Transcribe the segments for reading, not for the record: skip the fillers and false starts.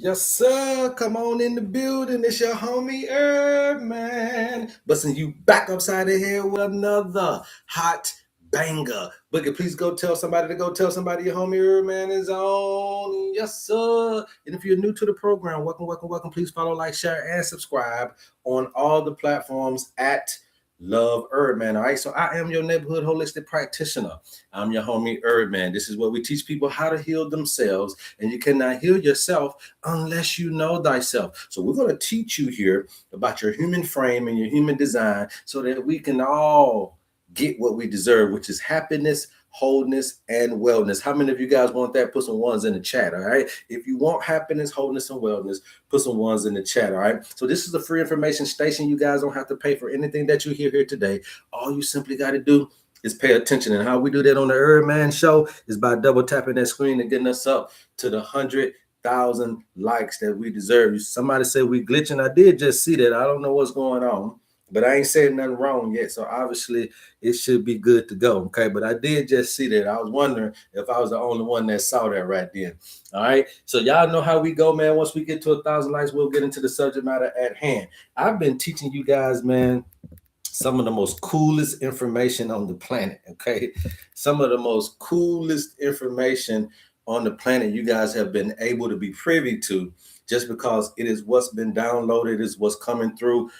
Yes, sir. Come on in the building. It's your homie HerbMan. Busting you back upside the head with another hot banger. Boogie, please go tell somebody your homie HerbMan is on. Yes, sir. And if you're new to the program, welcome. Please follow, like, share, and subscribe on all the platforms at Love HerbMan. All right. So I am your neighborhood holistic practitioner. I'm your homie HerbMan. This is where we teach people how to heal themselves, and you cannot heal yourself unless you know thyself. So we're going to teach you here about your human frame and your human design so that we can all get what we deserve, which is happiness, wholeness, and wellness. How many of you guys want that? Put some ones in the chat, all right? If you want happiness, wholeness, and wellness, put some ones in the chat, all right? So this is a free information station. You guys don't have to pay for anything that you hear here today. All you simply got to do is pay attention. And how we do that on the HerbMan Show is by double tapping that screen and getting us up to the 100,000 likes that we deserve. Somebody said we glitching. I did just see that. I don't know what's going on, but I ain't saying nothing wrong yet. So obviously it should be good to go. Okay. But I did just see that. I was wondering if I was the only one that saw that right then. All right. So y'all know how we go, man. Once we get to 1,000 likes, we'll get into the subject matter at hand. I've been teaching you guys, man, some of the most coolest information on the planet. Okay. Some of the most coolest information on the planet you guys have been able to be privy to, just because it is what's been downloaded, is what's coming through.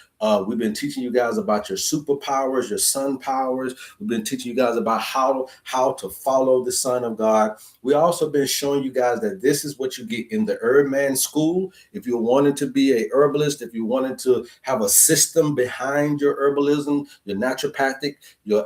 We've been teaching you guys about your superpowers, your sun powers. We've been teaching you guys about how to follow the Son of God. We also been showing you guys that this is what you get in the HerbMan School. If you wanted to be a herbalist, if you wanted to have a system behind your herbalism, your naturopathic, your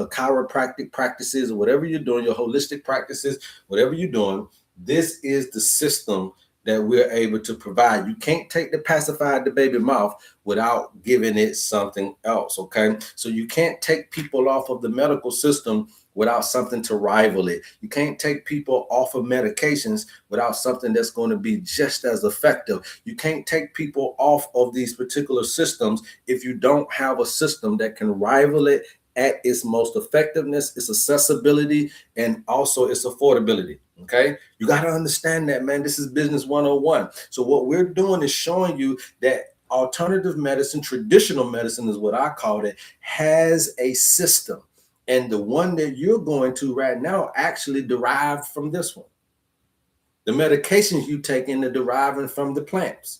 chiropractic practices, or whatever you're doing, your holistic practices, whatever you're doing, this is the system that we're able to provide. You can't take the pacifier, the baby mouth, without giving it something else, okay? So you can't take people off of the medical system without something to rival it. You can't take people off of medications without something that's going to be just as effective. You can't take people off of these particular systems if you don't have a system that can rival it at its most effectiveness, its accessibility, and also its affordability. Okay, you got to understand that, man. This is business 101. So what we're doing is showing you that alternative medicine, traditional medicine is what I call it, has a system. And the one that you're going to right now actually derived from this one. The medications you take in are deriving from the plants.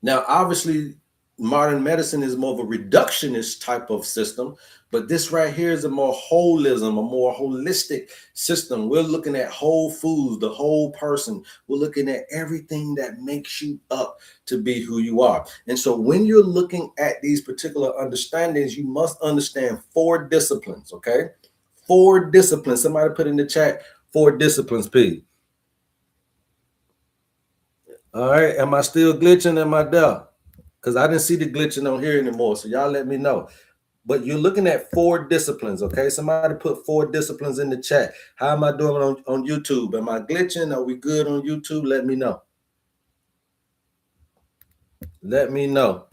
Now, obviously, modern medicine is more of a reductionist type of system, but this right here is a more holism, a more holistic system. We're looking at whole foods, the whole person. We're looking at everything that makes you up to be who you are. And so when you're looking at these particular understandings, you must understand 4 disciplines, okay? 4 disciplines. Somebody put in the chat 4 disciplines, P. All right, am I still glitching? Am I there? Because I didn't see the glitching on here anymore. So y'all let me know. But you're looking at 4 disciplines, okay? Somebody put 4 disciplines in the chat. How am I doing on YouTube? Am I glitching? Are we good on YouTube? Let me know. Let me know.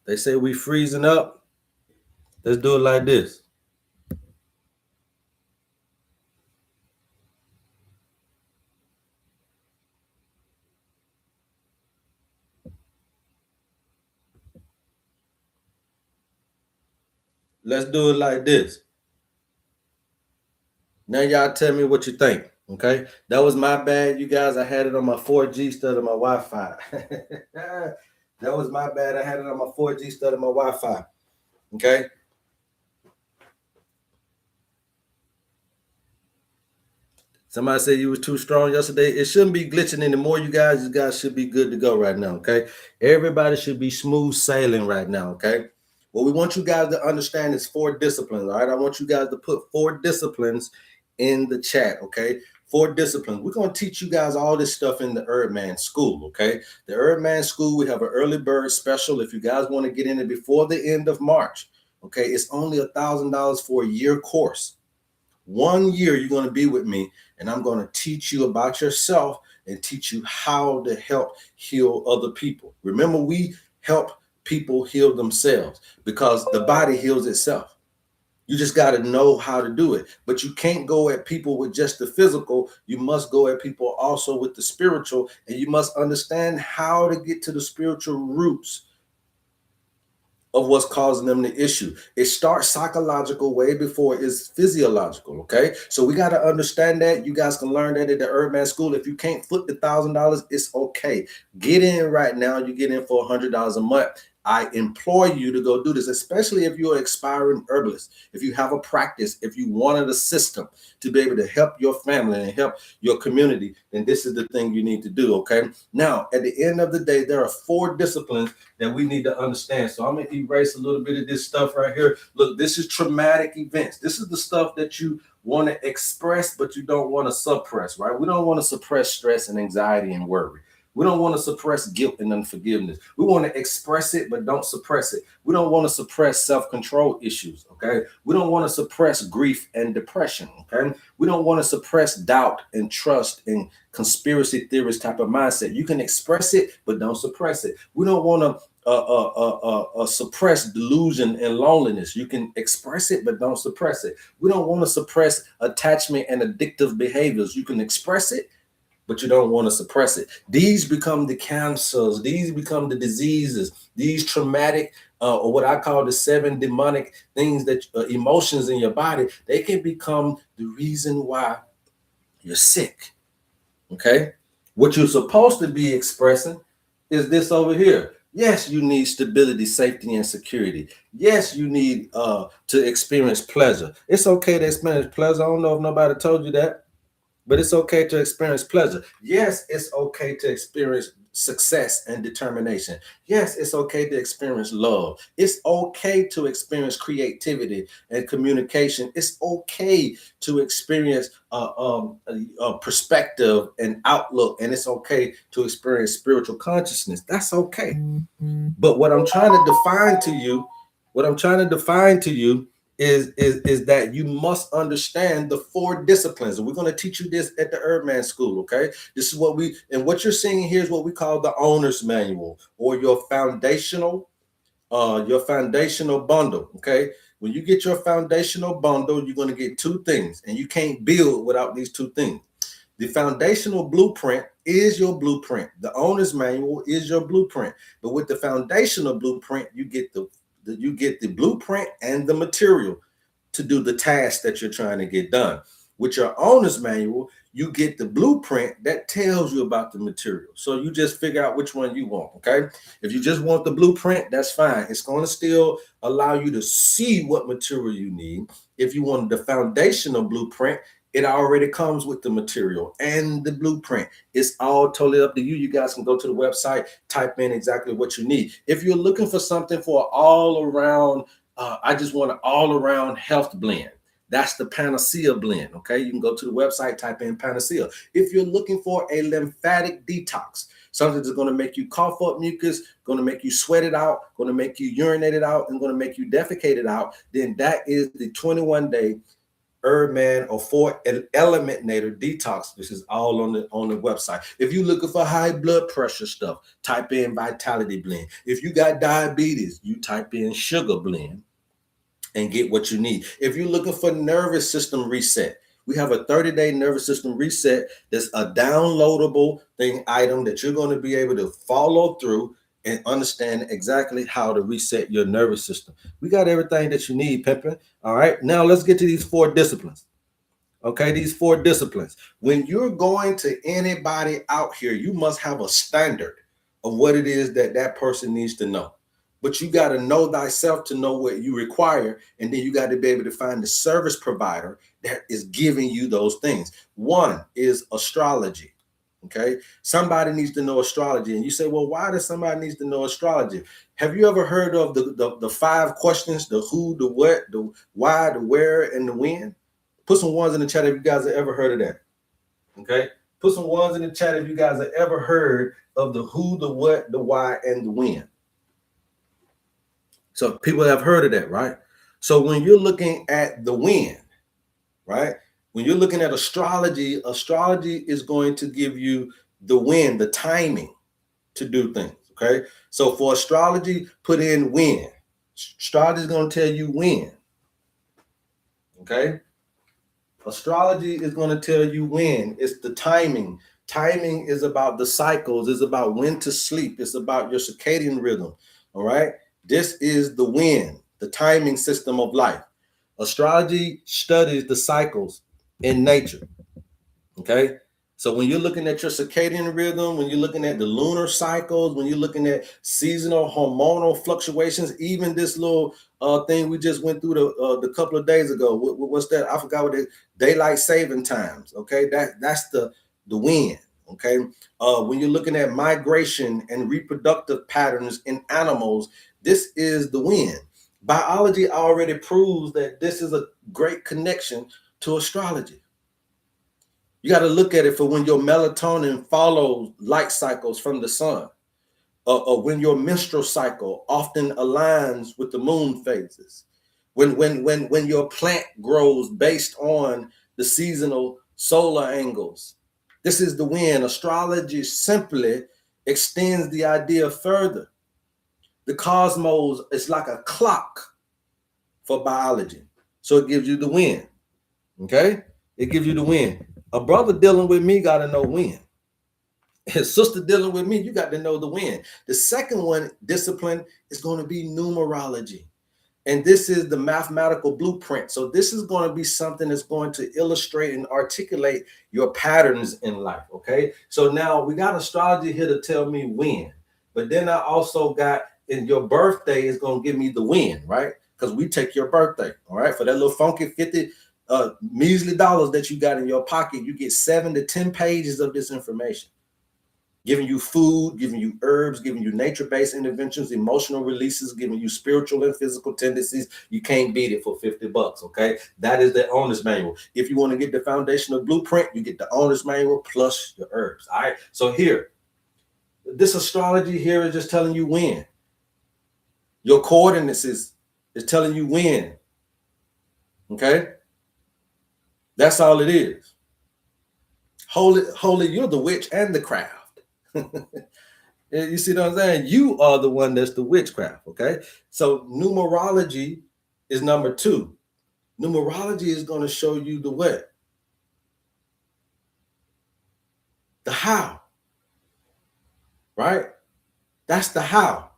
They say we freezing up. Let's do it like this. Let's do it like this. Now y'all tell me what you think, okay? That was my bad, you guys. I had it on my 4G instead of my Wi-Fi. That was my bad. I had it on my 4G instead of my Wi-Fi, okay? Somebody said you was too strong yesterday. It shouldn't be glitching anymore, you guys. You guys should be good to go right now, okay? Everybody should be smooth sailing right now, okay? What we want you guys to understand is 4 disciplines, all right? I want you guys to put 4 disciplines in the chat, okay? 4 disciplines. We're going to teach you guys all this stuff in the HerbMan School, okay? The HerbMan School, we have an early bird special. If you guys want to get in it before the end of March, okay? It's only $1,000 for a year course. 1 year you're going to be with me, and I'm going to teach you about yourself and teach you how to help heal other people. Remember, we help people heal themselves because the body heals itself. You just got to know how to do it. But you can't go at people with just the physical. You must go at people also with the spiritual, and you must understand how to get to the spiritual roots of what's causing them the issue. It starts psychological way before it's physiological. Okay, so we got to understand that. You guys can learn that at the HerbMan School. If you can't foot the $1,000, it's okay. Get in right now. You get in for $100 a month. I implore you to go do this, especially if you're an expiring herbalist, if you have a practice, if you wanted a system to be able to help your family and help your community, then this is the thing you need to do. Okay. Now, at the end of the day, there are 4 disciplines that we need to understand. So I'm going to erase a little bit of this stuff right here. Look, this is traumatic events. This is the stuff that you want to express, but you don't want to suppress, right? We don't want to suppress stress and anxiety and worry. We don't want to suppress guilt and unforgiveness. We want to express it, but don't suppress it. We don't want to suppress self-control issues, okay? We don't want to suppress grief and depression, okay? We don't want to suppress doubt and trust and conspiracy theorist type of mindset. You can express it, but don't suppress it. We don't want to suppress delusion and loneliness. You can express it, but don't suppress it. We don't want to suppress attachment and addictive behaviors. You can express it, but you don't want to suppress it. These become the cancers. These become the diseases. These traumatic, or what I call the 7 demonic things that emotions in your body, they can become the reason why you're sick. Okay? What you're supposed to be expressing is this over here. Yes, you need stability, safety, and security. Yes, you need to experience pleasure. It's okay to experience pleasure. I don't know if nobody told you that, but it's okay to experience pleasure. Yes, it's okay to experience success and determination. Yes, it's okay to experience love. It's okay to experience creativity and communication. It's okay to experience a perspective and outlook, and it's okay to experience spiritual consciousness. That's okay. But what I'm trying to define to you, is that you must understand the 4 disciplines. And we're going to teach you this at the HerbMan School, okay? This is what what you're seeing here is what we call the owner's manual, or your foundational bundle, okay? When you get your foundational bundle, you're going to get 2 things, and you can't build without these 2 things. The foundational blueprint is your blueprint. The owner's manual is your blueprint. But with the foundational blueprint, you get the blueprint and the material to do the task that you're trying to get done. With your owner's manual, you get the blueprint that tells you about the material. So you just figure out which one you want, okay? If you just want the blueprint, that's fine. It's going to still allow you to see what material you need. If you want the foundational blueprint, it already comes with the material and the blueprint. It's all totally up to you. You guys can go to the website, type in exactly what you need. If you're looking for something for all around, I just want an all around health blend. That's the Panacea blend, okay? You can go to the website, type in Panacea. If you're looking for a lymphatic detox, something that's going to make you cough up mucus, going to make you sweat it out, going to make you urinate it out, and going to make you defecate it out, then that is the 21-day HerbMan or 4-Eliminator detox. This is all on the website. If you're looking for high blood pressure stuff, type in Vitality Blend. If you got diabetes, you type in Sugar Blend and get what you need. If you're looking for nervous system reset, we have a 30-day nervous system reset. That's a downloadable item that you're going to be able to follow through and understand exactly how to reset your nervous system. We got everything that you need, Pimpin'. All right, now let's get to these 4 disciplines. Okay, these 4 disciplines. When you're going to anybody out here, you must have a standard of what it is that person needs to know. But you got to know thyself to know what you require, and then you got to be able to find the service provider that is giving you those things. One is astrology. Okay, somebody needs to know astrology, and you say, well, why does somebody needs to know astrology? Have you ever heard of the 5 questions: the who, the what, the why, the where, and the when? Put some ones in the chat if you guys have ever heard of that. Okay, put some ones in the chat if you guys have ever heard of the who, the what, the why, and the when. So people have heard of that, right? So when you're looking at the when, right? When you're looking at astrology, astrology is going to give you the when, the timing to do things, okay? So for astrology, put in when. Astrology is going to tell you when. Okay. Astrology is going to tell you when. It's the timing. Timing is about the cycles. It's about when to sleep. It's about your circadian rhythm. All right. This is the when, the timing system of life. Astrology studies the cycles in nature. Okay. So when you're looking at your circadian rhythm, when you're looking at the lunar cycles, when you're looking at seasonal hormonal fluctuations, even this little thing we just went through the couple of days ago. What's that? I forgot what it daylight saving times. Okay, that's the wind. Okay, when you're looking at migration and reproductive patterns in animals, this is the wind. Biology already proves that this is a great connection to astrology. You got to look at it for when your melatonin follows light cycles from the sun, or when your menstrual cycle often aligns with the moon phases. When your plant grows based on the seasonal solar angles. This is the wind. Astrology simply extends the idea further. The cosmos is like a clock for biology. So it gives you the wind. Okay? It gives you the wind. A brother dealing with me got to know when. His sister dealing with me, you got to know the when. The second one discipline is going to be numerology. And this is the mathematical blueprint. So this is going to be something that's going to illustrate and articulate your patterns in life. Okay. So now we got astrology here to tell me when. But then I also got in your birthday is going to give me the when, right? Because we take your birthday. All right. For that little funky 50 measly dollars that you got in your pocket, you get 7 to 10 pages of this information. Giving you food, giving you herbs, giving you nature-based interventions, emotional releases, giving you spiritual and physical tendencies. You can't beat it for $50, okay? That is the owner's manual. If you want to get the foundational blueprint, you get the owner's manual plus your herbs, all right? So here, this astrology here is just telling you when. Your coordinates is telling you when, okay? That's all it is. Holy, you're the witch and the craft. You see what I'm saying? You are the one that's the witchcraft, okay? So numerology is number 2. Numerology is going to show you the what? The how, right? That's the how.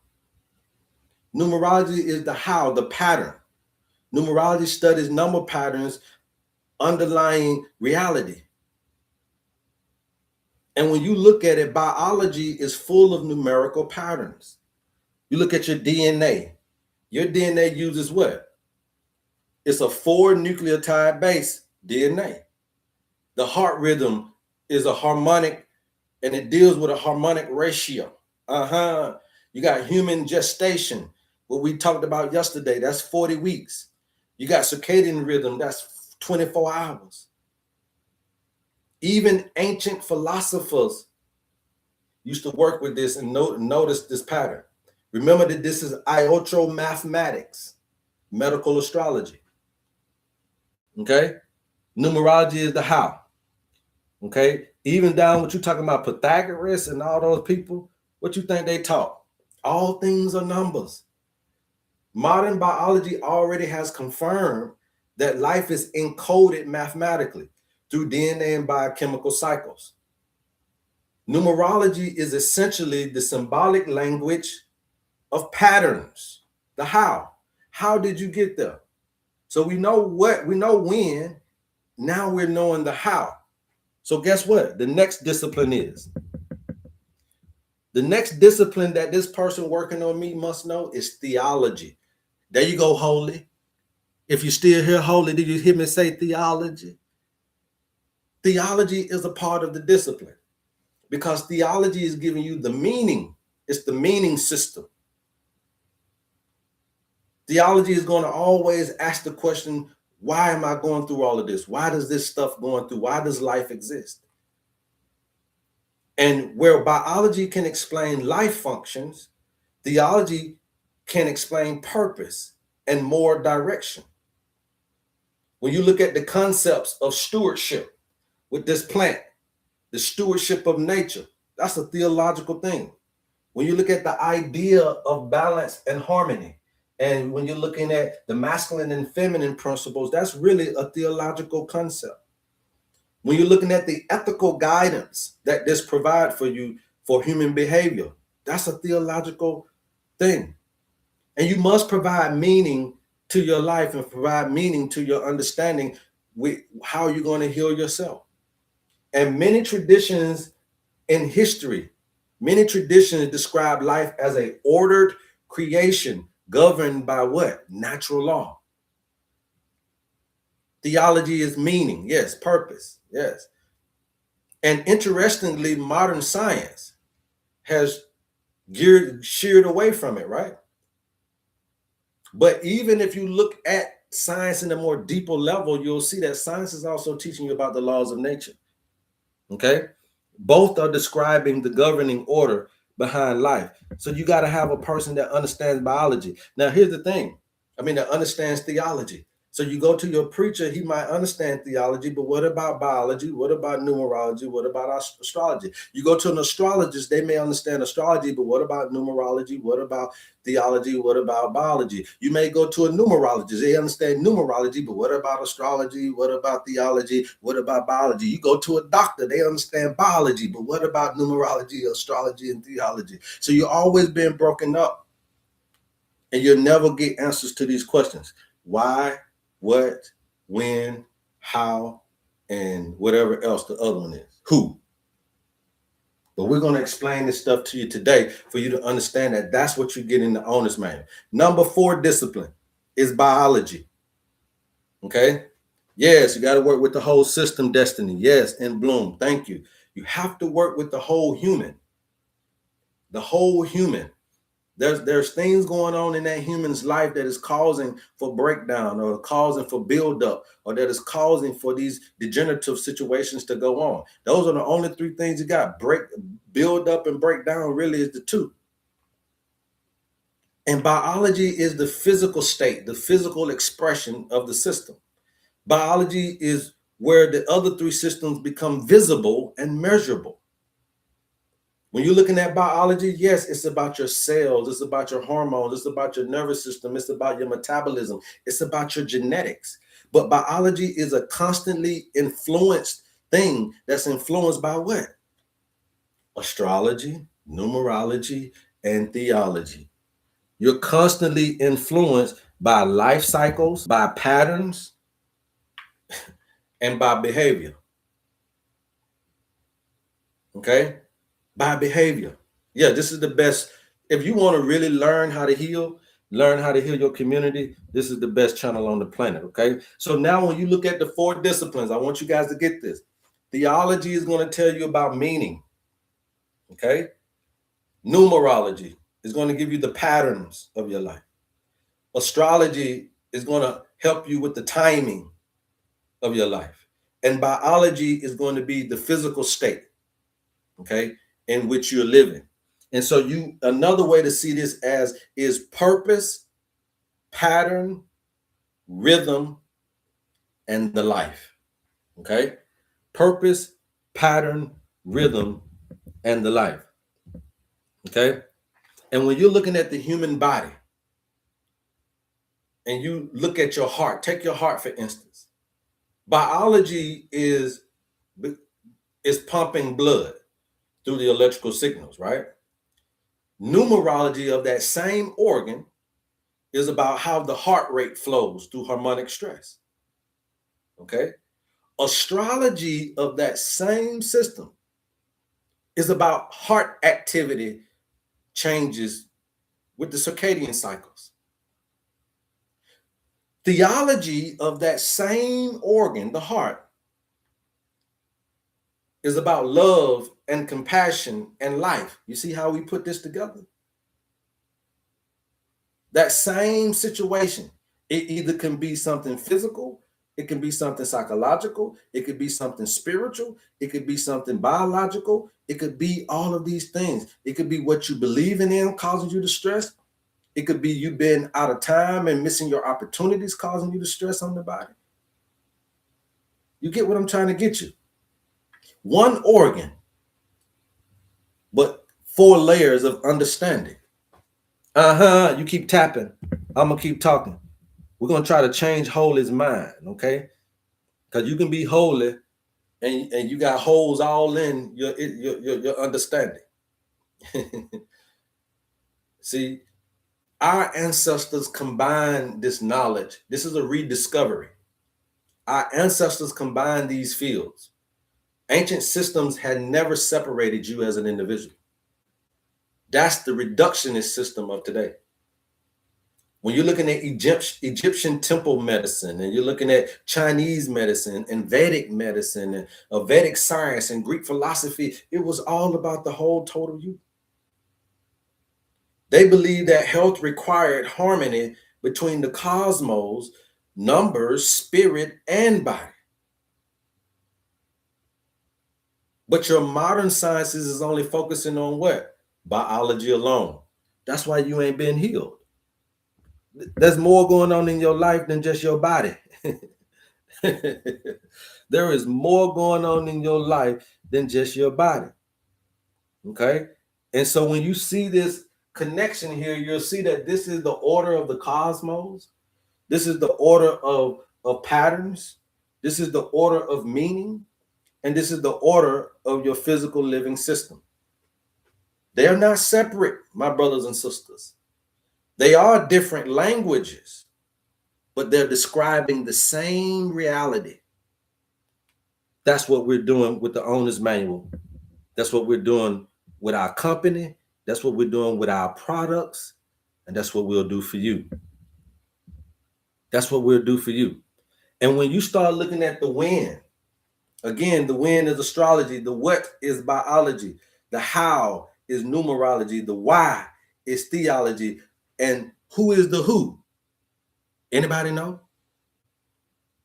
Numerology is the how, the pattern. Numerology studies number patterns underlying reality. And when you look at it, biology is full of numerical patterns. You look at your DNA. Your DNA uses what? It's a 4 nucleotide base DNA. The heart rhythm is a harmonic, and it deals with a harmonic ratio. You got human gestation, what we talked about yesterday. That's 40 weeks. You got circadian rhythm. That's 24 hours. Even ancient philosophers used to work with this and notice this pattern. Remember that this is iotromathematics, medical astrology. Okay? Numerology is the how. Okay? Even down what you're talking about, Pythagoras and all those people, what you think they taught? All things are numbers. Modern biology already has confirmed that life is encoded mathematically through DNA and biochemical cycles. Numerology is essentially the symbolic language of patterns. The how. How did you get there? So we know what, we know when, now we're knowing the how. So guess what? The next discipline is. The next discipline that this person working on me must know is theology. There you go, Holy. If you're still here, Holy, did you hear me say theology? Theology is a part of the discipline because theology is giving you the meaning. It's the meaning system. Theology is going to always ask the question, why am I going through all of this? Why does this stuff going through? Why does life exist? And where biology can explain life functions, theology can explain purpose and more direction. When you look at the concepts of stewardship with this plant, the stewardship of nature, that's a theological thing. When you look at the idea of balance and harmony, And when you're looking at the masculine and feminine principles, that's really a theological concept. When you're looking at the ethical guidance that this provides for you for human behavior, that's a theological thing. And you must provide meaning to your life and provide meaning to your understanding with how you're going to heal yourself. And many traditions in history, many traditions describe life as a ordered creation governed by what? Natural law. Theology is meaning, yes. Purpose, yes. And interestingly, modern science has sheared away from it, right? But even if you look at science in a more deeper level, you'll see that science is also teaching you about the laws of nature. Okay? Both are describing the governing order behind life. So you got to have a person that understands biology. Now, here's the thing. That understands theology. So you go to your preacher, he might understand theology, but what about biology? What about numerology? What about astrology? You go to an astrologist, they may understand astrology, but what about numerology? What about theology? What about biology? You may go to a numerologist, they understand numerology, but what about astrology? What about theology? What about biology? You go to a doctor, they understand biology, but what about numerology, astrology, and theology? So you're always being broken up, and you'll never get answers to these questions. Why, what, when, how, and whatever else the other one is. Who? But we're going to explain this stuff to you today for you to understand that that's what you get in the owner's manual. Number 4 discipline is biology. Okay? Yes, you got to work with the whole system, Destiny. Yes, in Bloom. Thank you. You have to work with the whole human. The whole human. There's things going on in that human's life that is causing for breakdown or causing for buildup or that is causing for these degenerative situations to go on. Those are the only 3 things you got. Build up and break down really is the 2. And biology is the physical state, the physical expression of the system. Biology is where the other 3 systems become visible and measurable. When you're looking at biology, yes, it's about your cells, it's about your hormones, it's about your nervous system, it's about your metabolism, it's about your genetics. But biology is a constantly influenced thing that's influenced by what? Astrology, numerology, and theology. You're constantly influenced by life cycles, by patterns, and by behavior. Okay? By behavior. Yeah, this is the best. If you want to really learn how to heal your community, this is the best channel on the planet. Okay. So now when you look at the 4 disciplines, I want you guys to get this. Theology is going to tell you about meaning. Okay. Numerology is going to give you the patterns of your life. Astrology is going to help you with the timing of your life. And biology is going to be the physical state. Okay. In which you're living. And so another way to see this as is purpose, pattern, rhythm, and the life. Okay? Purpose, pattern, rhythm, and the life. Okay? And when you're looking at the human body and you look at your heart, take your heart for instance. Biology is pumping blood through the electrical signals, right? Numerology of that same organ is about how the heart rate flows through harmonic stress. Okay? Astrology of that same system is about heart activity changes with the circadian cycles. Theology of that same organ, the heart, is about love and compassion and life. You see how we put this together? That same situation, it either can be something physical, it can be something psychological, it could be something spiritual, it could be something biological, it could be all of these things. It could be what you believe in causing you to stress. It could be you being out of time and missing your opportunities causing you to stress on the body. You get what I'm trying to get you? One organ, but 4 layers of understanding. You keep tapping. I'm gonna keep talking. We're gonna try to change Holy's mind, okay? Because you can be holy and you got holes all in your understanding. See, our ancestors combined this knowledge. This is a rediscovery. Our ancestors combined these fields. Ancient systems had never separated you as an individual. That's the reductionist system of today. When you're looking at Egyptian temple medicine, and you're looking at Chinese medicine and Vedic medicine and Vedic science and Greek philosophy, it was all about the whole total you. They believed that health required harmony between the cosmos, numbers, spirit, and body. But your modern sciences is only focusing on what? Biology alone. That's why you ain't been healed. There's more going on in your life than just your body. There is more going on in your life than just your body. Okay? And so when you see this connection here, you'll see that this is the order of the cosmos. This is the order of patterns. This is the order of meaning. And this is the order of your physical living system. They're not separate, my brothers and sisters. They are different languages, but they're describing the same reality. That's what we're doing with the owner's manual. That's what we're doing with our company. That's what we're doing with our products. And that's what we'll do for you. That's what we'll do for you. And when you start looking at the when, again, the when is astrology, the what is biology, the how is numerology, the why is theology, and who is the who? Anybody know?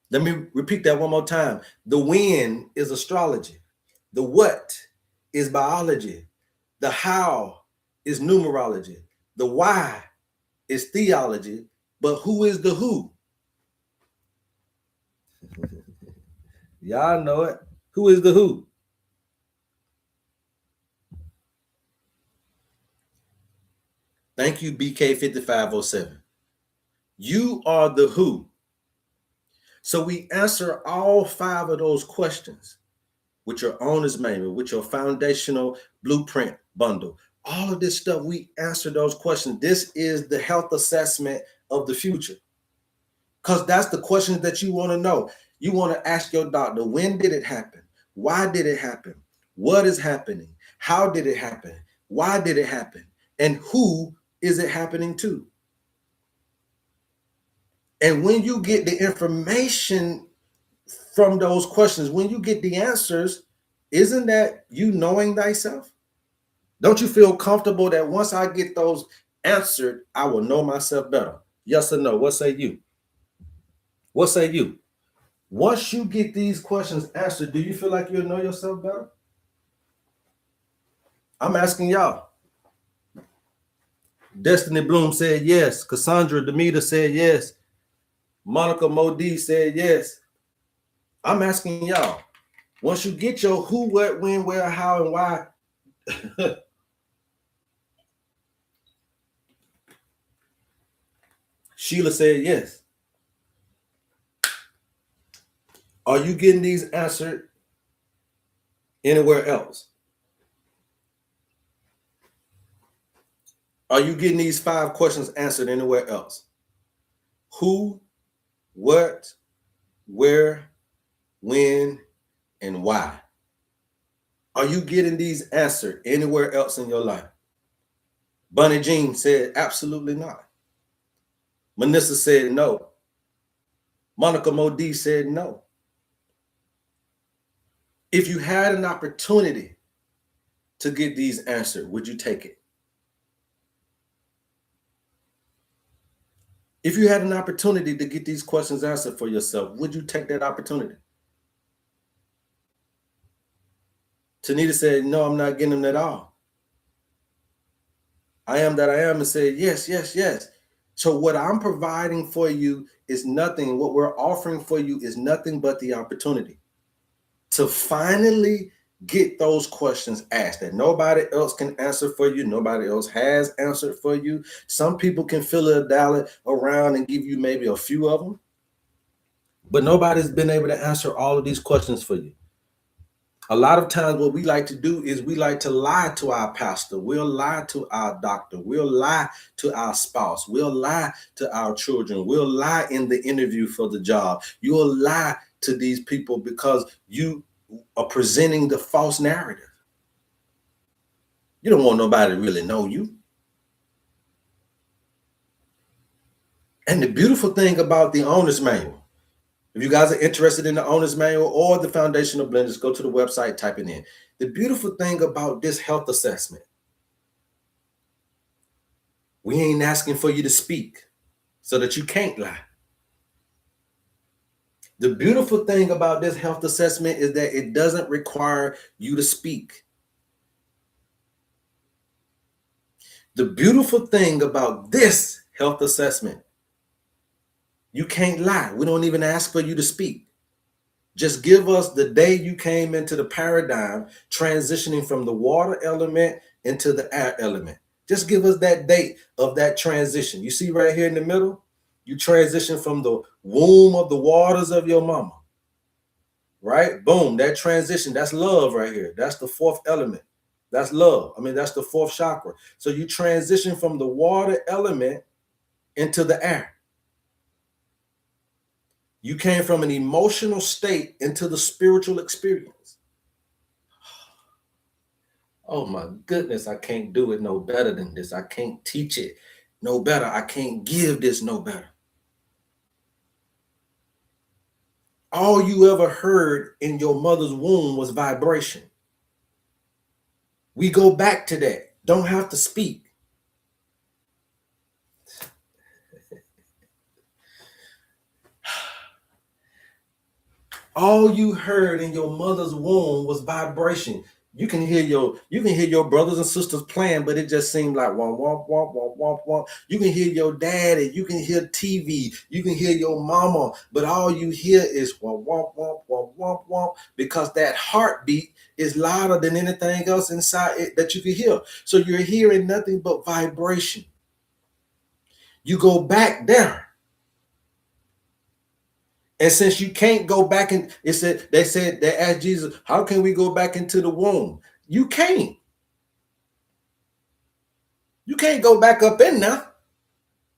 Let me repeat that one more time. The when is astrology, the what is biology, the how is numerology, the why is theology, but who is the who? Y'all know it. Who is the who? Thank you, BK5507. You are the who. So we answer all 5 of those questions with your owner's manual, with your foundational blueprint bundle. All of this stuff, we answer those questions. This is the health assessment of the future. Because that's the questions that you want to know. You want to ask your doctor, when did it happen? Why did it happen? What is happening? How did it happen? Why did it happen? And who is it happening to? And when you get the information from those questions, when you get the answers, isn't that you knowing thyself? Don't you feel comfortable that once I get those answered, I will know myself better? Yes or no? What say you? What say you? Once you get these questions answered, do you feel like you'll know yourself better? I'm asking y'all. Destiny Bloom said yes. Cassandra Demeter said yes. Monica Modi said yes. I'm asking y'all. Once you get your who, what, when, where, how, and why, Sheila said yes. Are you getting these answered anywhere else? Are you getting these 5 questions answered anywhere else? Who, what, where, when, and why? Are you getting these answered anywhere else in your life? Bunny Jean said absolutely not. Manissa said no. Monica Modi said no. If you had an opportunity to get these answered, would you take it? If you had an opportunity to get these questions answered for yourself, would you take that opportunity? Tanita said, no, I'm not getting them at all. I am that I am and said, yes, yes, yes. So what I'm providing for you is nothing. What we're offering for you is nothing but the opportunity to finally Get those questions asked that nobody else can answer for you. Nobody else has answered for you. Some people can fill a dollar around and give you maybe a few of them, but nobody's been able to answer all of these questions for you. A lot of times what we like to do is we like to lie to our pastor. We'll lie to our doctor. We'll lie to our spouse. We'll lie to our children. We'll lie in the interview for the job. You'll lie to these people because you are presenting the false narrative. You don't want nobody to really know you. And the beautiful thing about the owner's manual, if you guys are interested in the owner's manual or the foundational blend, just go to the website, type it in. The beautiful thing about this health assessment, we ain't asking for you to speak so that you can't lie. The beautiful thing about this health assessment is that it doesn't require you to speak. The beautiful thing about this health assessment, you can't lie. We don't even ask for you to speak. Just give us the day you came into the paradigm, transitioning from the water element into the air element. Just give us that date of that transition. You see right here in the middle, you transition from the womb of the waters of your mama, right? Boom, that transition, that's love right here. That's the fourth element. That's love. I mean, that's the fourth chakra. So you transition from the water element into the air. You came from an emotional state into the spiritual experience. Oh my goodness, I can't do it no better than this. I can't teach it no better. I can't give this no better. All you ever heard in your mother's womb was vibration. We go back to that. Don't have to speak. All you heard in your mother's womb was vibration. You can hear your brothers and sisters playing, but it just seemed like womp womp womp womp womp womp. You can hear your daddy, you can hear TV, you can hear your mama, but all you hear is womp womp womp womp womp womp, because that heartbeat is louder than anything else inside it that you can hear. So you're hearing nothing but vibration. You go back there. And since you can't go back in, they asked Jesus, how can we go back into the womb? You can't. You can't go back up in there,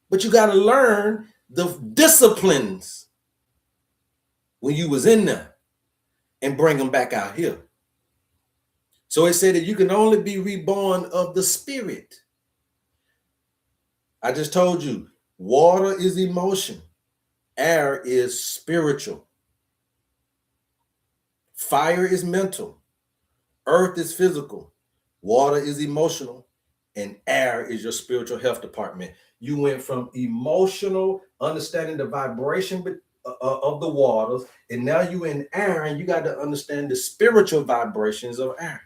but you got to learn the disciplines when you was in there and bring them back out here. So it said that you can only be reborn of the spirit. I just told you, water is emotion. Air is spiritual. Fire is mental. Earth is physical. Water is emotional. And air is your spiritual health department. You went from emotional, understanding the vibration of the waters, and now you in air, and you got to understand the spiritual vibrations of air.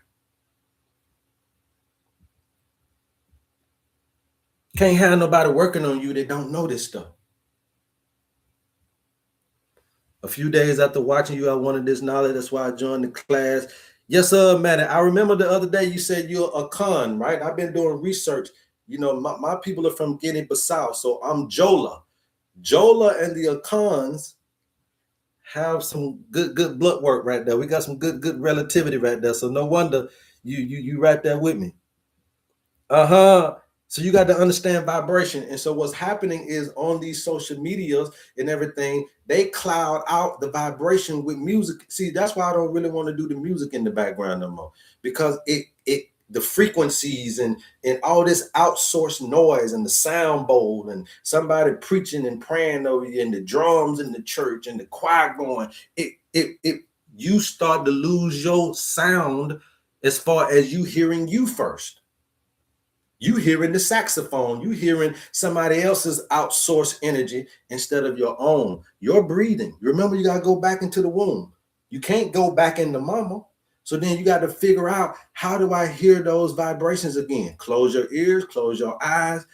Can't have nobody working on you that don't know this stuff. A few days after watching you, I wanted this knowledge. That's why I joined the class. Yes, sir, man. I remember the other day you said you're a con, right? I've been doing research. You know, my people are from Guinea-Bissau, so I'm Jola. Jola and the Akans have some good blood work right there. We got some good relativity right there. So no wonder you right there with me. Uh-huh. So you got to understand vibration. And so what's happening is on these social medias and everything, they cloud out the vibration with music. See, that's why I don't really want to do the music in the background no more, because the frequencies and all this outsourced noise and the sound bowl and somebody preaching and praying over you and the drums in the church and the choir going, you start to lose your sound as far as you hearing you first. You hearing the saxophone, you hearing somebody else's outsourced energy instead of your own. You're breathing. Remember, you got to go back into the womb. You can't go back into mama. So then you got to figure out, how do I hear those vibrations again? Close your ears, close your eyes,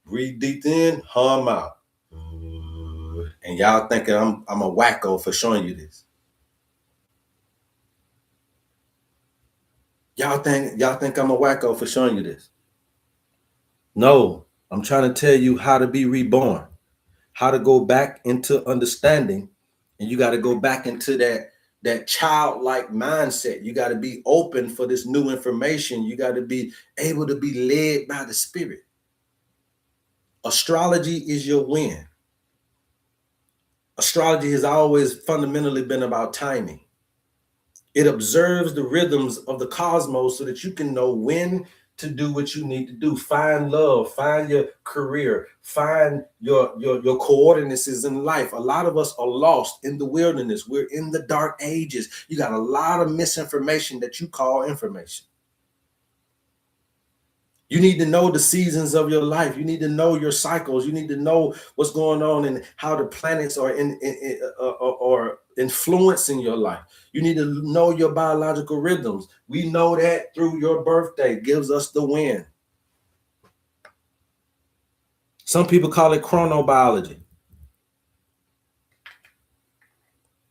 breathe deep in, hum out. And y'all thinking I'm a wacko for showing you this. Y'all think I'm a wacko for showing you this? No, I'm trying to tell you how to be reborn, how to go back into understanding, and you got to go back into that childlike mindset. You got to be open for this new information. You got to be able to be led by the spirit. Astrology is your win. Astrology has always fundamentally been about timing. It observes the rhythms of the cosmos so that you can know when to do what you need to do. Find love, find your career, find your coordinates in life. A lot of us are lost in the wilderness. We're in the dark ages. You got a lot of misinformation that you call information. You need to know the seasons of your life. You need to know your cycles. You need to know what's going on and how the planets are or influencing your life. You need to know your biological rhythms. We know that through your birthday gives us the win. Some people call it chronobiology.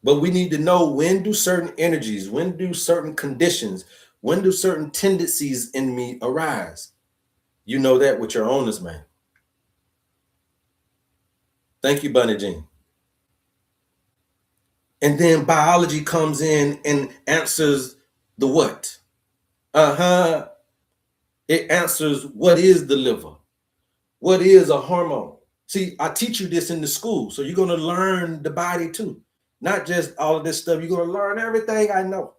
But we need to know, when do certain energies, when do certain conditions, when do certain tendencies in me arise? You know that with your owner's man. Thank you, Bunny Jean. And then biology comes in and answers the what? It answers what is the liver? What is a hormone? See, I teach you this in the school. So you're going to learn the body too. Not just all of this stuff. You're going to learn everything I know.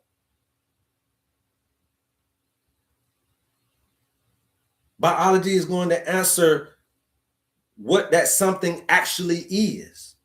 Biology is going to answer what that something actually is.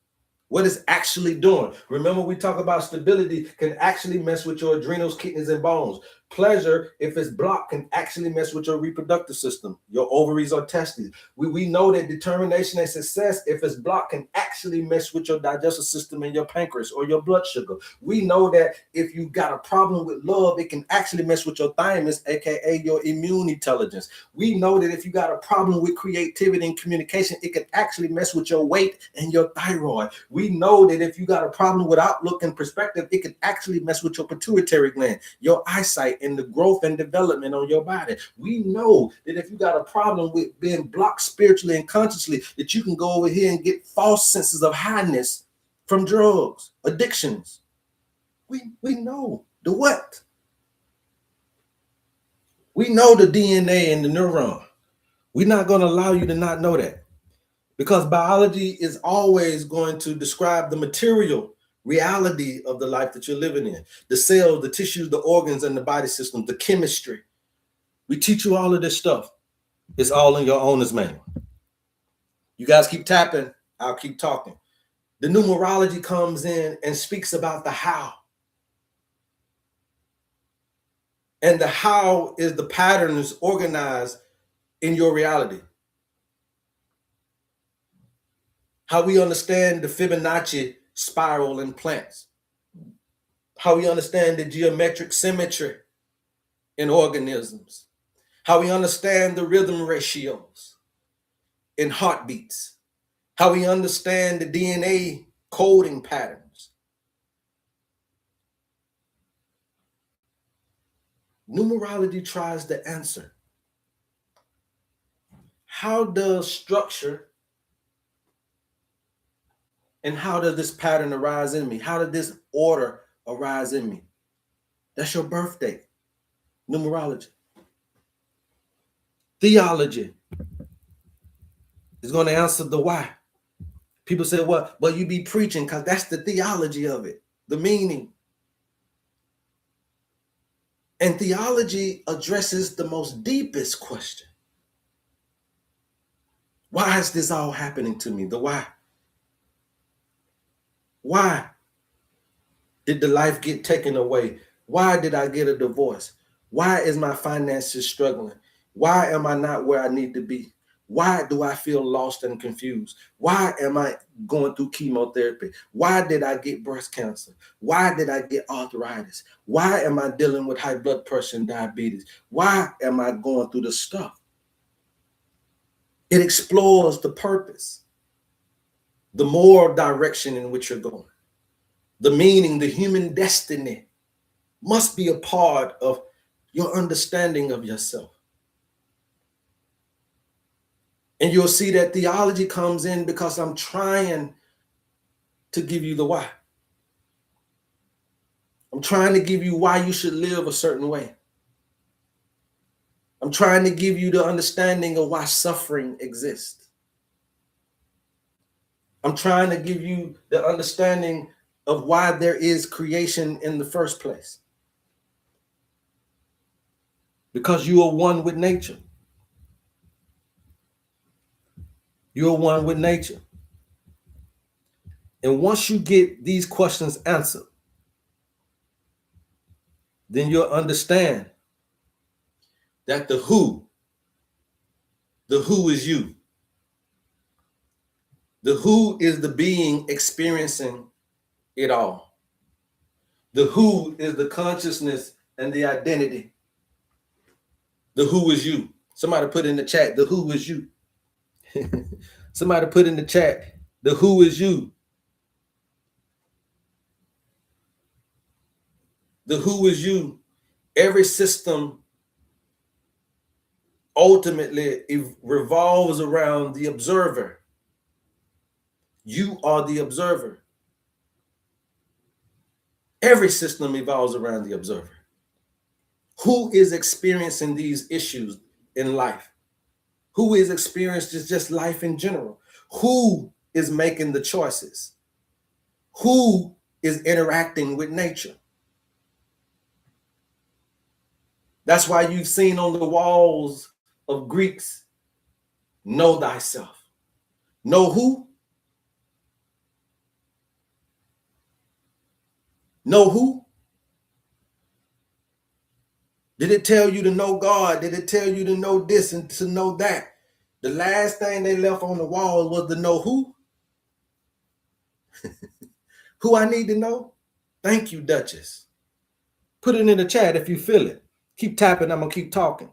What it's actually doing. Remember, we talk about stability can actually mess with your adrenals, kidneys, and bones. Pleasure, if it's blocked, can actually mess with your reproductive system, your ovaries or testes. We know that determination and success, if it's blocked, can actually mess with your digestive system and your pancreas or your blood sugar. We know that if you got a problem with love, it can actually mess with your thymus, aka your immune intelligence. We know that if you got a problem with creativity and communication, it can actually mess with your weight and your thyroid. We know that if you got a problem with outlook and perspective, it can actually mess with your pituitary gland, your eyesight, and the growth and development on your body. We know that if you got a problem with being blocked spiritually and consciously, that you can go over here and get false senses of highness from drugs, addictions. We know the what? We know the DNA and the neuron. We're not going to allow you to not know that, because biology is always going to describe the material reality of the life that you're living in. The cells, the tissues, the organs, and the body system, the chemistry. We teach you all of this stuff. It's all in your owner's manual. You guys keep tapping, I'll keep talking. The numerology comes in and speaks about the how. And the how is the patterns organized in your reality. How we understand the Fibonacci spiral in plants. How we understand the geometric symmetry in organisms. How we understand the rhythm ratios in heartbeats. How we understand the DNA coding patterns. Numerology tries to answer. How does structure and how does this pattern arise in me? How did this order arise in me? That's your birth date. Numerology. Theology is going to answer the why. People say, well, you be preaching, because that's the theology of it, the meaning. And theology addresses the most deepest question. Why is this all happening to me? The why. Why did the life get taken away? Why did I get a divorce? Why is my finances struggling? Why am I not where I need to be? Why do I feel lost and confused? Why am I going through chemotherapy? Why did I get breast cancer? Why did I get arthritis? Why am I dealing with high blood pressure and diabetes? Why am I going through this stuff? It explores the purpose, the moral direction in which you're going, the meaning, the human destiny must be a part of your understanding of yourself. And you'll see that theology comes in because I'm trying to give you the why. I'm trying to give you why you should live a certain way. I'm trying to give you the understanding of why suffering exists. I'm trying to give you the understanding of why there is creation in the first place. Because you are one with nature. You're one with nature. And once you get these questions answered, then you'll understand that the who is you. The who is the being experiencing it all. The who is the consciousness and the identity. The who is you. Somebody put in the chat, the who is you. Somebody put in the chat, the who is you. The who is you. Every system ultimately revolves around the observer. You are the observer. Every system evolves around the observer. Who is experiencing these issues in life? Who is experiencing just life in general? Who is making the choices? Who is interacting with nature? That's why you've seen on the walls of Greeks, know thyself. Know who? Know who? Did it tell you to know God? Did it tell you to know this and to know that? The last thing they left on the wall was to know who? Who I need to know? Thank you, Duchess. Put it in the chat if you feel it. Keep tapping, I'm gonna keep talking.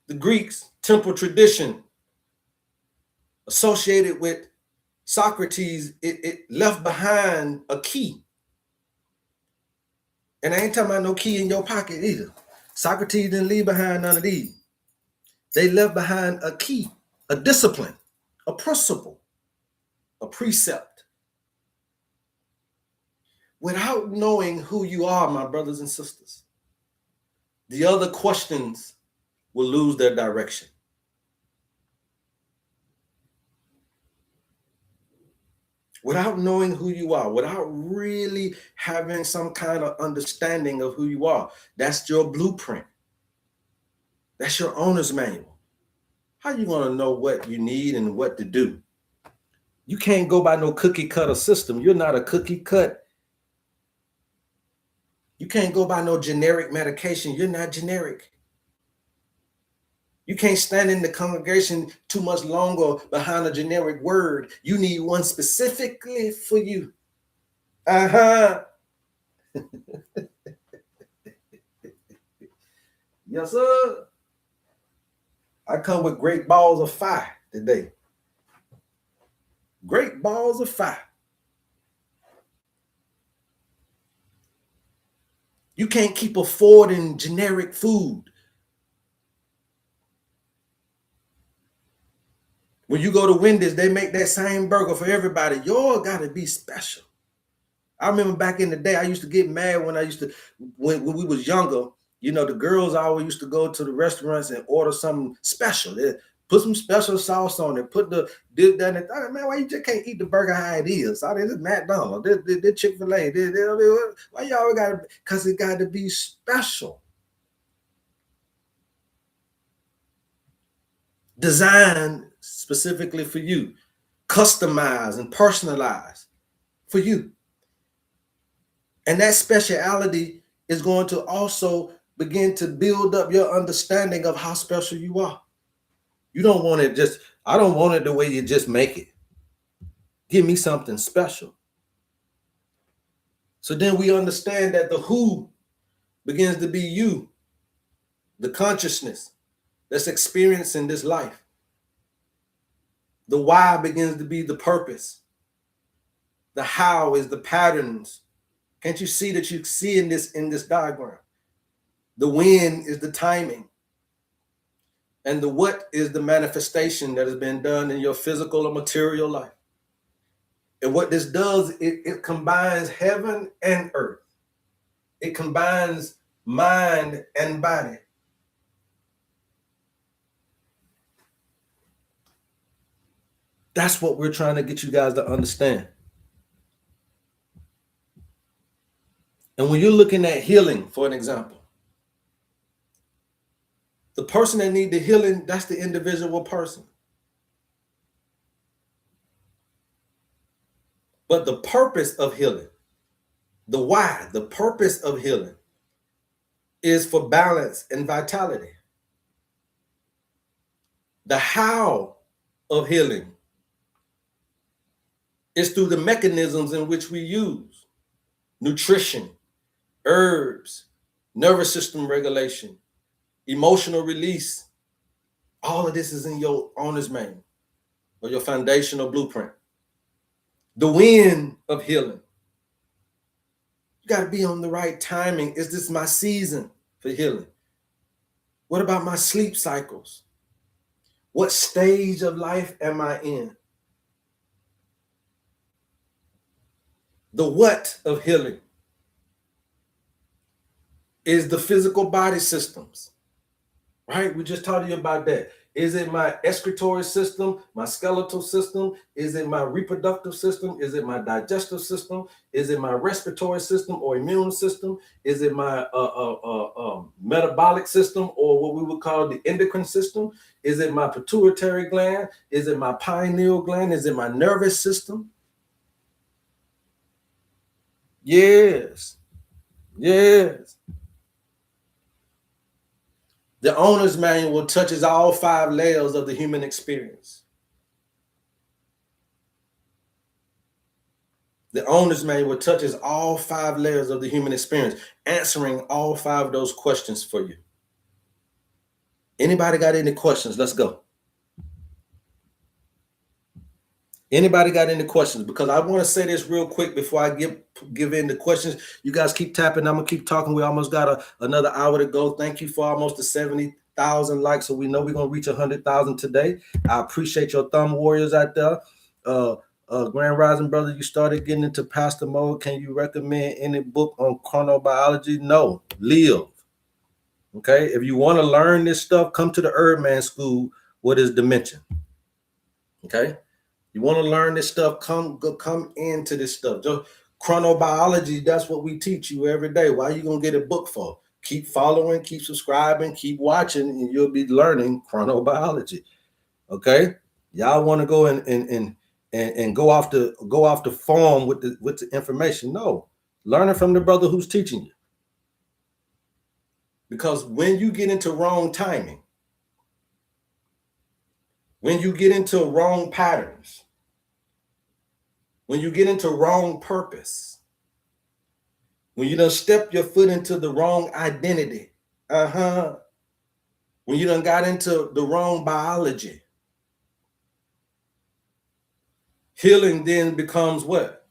The Greeks, temple tradition associated with Socrates, it left behind a key. And I ain't talking about no key in your pocket either. Socrates didn't leave behind none of these. They left behind a key, a discipline, a principle, a precept. Without knowing who you are, my brothers and sisters, the other questions will lose their direction. Without knowing who you are, without really having some kind of understanding of who you are, that's your blueprint. That's your owner's manual. How you gonna know what you need and what to do? You can't go by no cookie cutter system. You're not a cookie cut. You can't go by no generic medication. You're not generic. You can't stand in the congregation too much longer behind a generic word. You need one specifically for you. Yes, sir. I come with great balls of fire today. Great balls of fire. You can't keep affording generic food. When you go to Wendy's, they make that same burger for everybody. Yours got to be special. I remember back in the day, I used to get mad when we was younger. You know, the girls always used to go to the restaurants and order something special. They put some special sauce on it, put the this, that, and that. Man, why you just can't eat the burger how it is? Oh, this is McDonald's, this Chick-fil-A. Why y'all got to, because it got to be special. Designed specifically for you, customized and personalized for you. And that speciality is going to also begin to build up your understanding of how special you are. You don't want it just, I don't want it the way you just make it. Give me something special. So then we understand that the who begins to be you, the consciousness that's experiencing this life. The why begins to be the purpose. The how is the patterns. Can't you see that you see in this diagram? The when is the timing. And the what is the manifestation that has been done in your physical or material life. And what this does, it combines heaven and earth. It combines mind and body. That's what we're trying to get you guys to understand. And when you're looking at healing, for an example, the person that needs the healing, that's the individual person. But the purpose of healing, the why, the purpose of healing is for balance and vitality. The how of healing is through the mechanisms in which we use nutrition, herbs, nervous system regulation, emotional release. All of this is in your owner's manual or your foundational blueprint. The when of healing. You got to be on the right timing. Is this my season for healing? What about my sleep cycles? What stage of life am I in? The what of healing is the physical body systems, right? We just talked to you about that. Is it my excretory system, my skeletal system? Is it my reproductive system? Is it my digestive system? Is it my respiratory system or immune system? Is it my metabolic system, or what we would call the endocrine system? Is it my pituitary gland? Is it my pineal gland? Is it my nervous system? Yes. Yes. The owner's manual touches all 5 layers of the human experience. The owner's manual touches all 5 layers of the human experience, answering all 5 of those questions for you. Anybody got any questions? Let's go. Anybody got any questions? Because I want to say this real quick before I give in the questions. You guys keep tapping. I'm gonna keep talking. We almost got another hour to go. Thank you for almost the 70,000 likes. So we know we're gonna reach 100,000 today. I appreciate your thumb warriors out there. Grand Rising brother, you started getting into pastor mode. Can you recommend any book on chronobiology? No, live. Okay, if you want to learn this stuff, come to the HerbMan School. What is dementia? Okay. You want to learn this stuff, come into this stuff. Just chronobiology, that's what we teach you every day. Why are you going to get a book for? Keep following, keep subscribing, keep watching, and you'll be learning chronobiology. Okay? Y'all want to go and go off the farm with the information. No. Learn it from the brother who's teaching you. Because when you get into wrong timing, when you get into wrong patterns, when you get into wrong purpose, when you done step your foot into the wrong identity, when you done got into the wrong biology, healing then becomes what?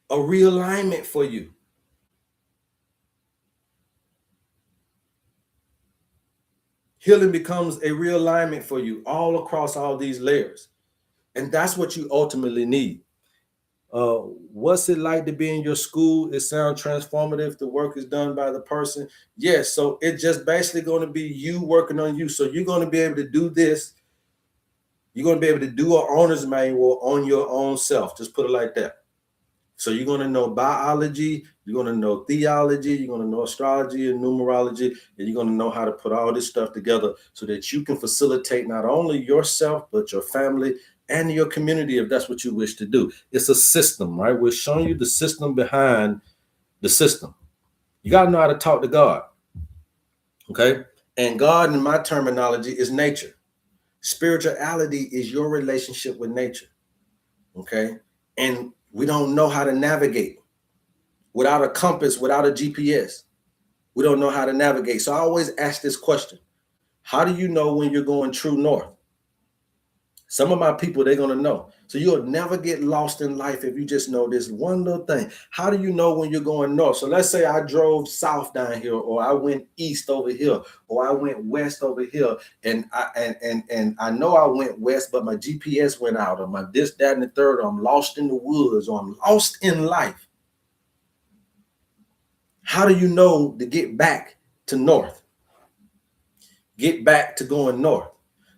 A realignment for you. Healing becomes a realignment for you all across all these layers. And that's what you ultimately need. What's it like to be in your school? It sounds transformative. The work is done by the person. Yes, so it's just basically going to be you working on you. So you're going to be able to do this. You're going to be able to do an owner's manual on your own self. Just put it like that. So you're going to know biology, you're going to know theology, you're going to know astrology and numerology, and you're going to know how to put all this stuff together so that you can facilitate not only yourself, but your family and your community, if that's what you wish to do. It's a system, right? We're showing you the system behind the system. You got to know how to talk to God, okay? And God, in my terminology, is nature. Spirituality is your relationship with nature, okay? And we don't know how to navigate without a compass, without a GPS. We don't know how to navigate. So I always ask this question. How do you know when you're going true north? Some of my people, they're going to know. So you'll never get lost in life if you just know this one little thing. How do you know when you're going north? So let's say I drove south down here, or I went east over here, or I went west over here, and I know I went west, but my GPS went out, or my this, that, and the third, or I'm lost in the woods, or I'm lost in life. How do you know to get back to north? Get back to going north.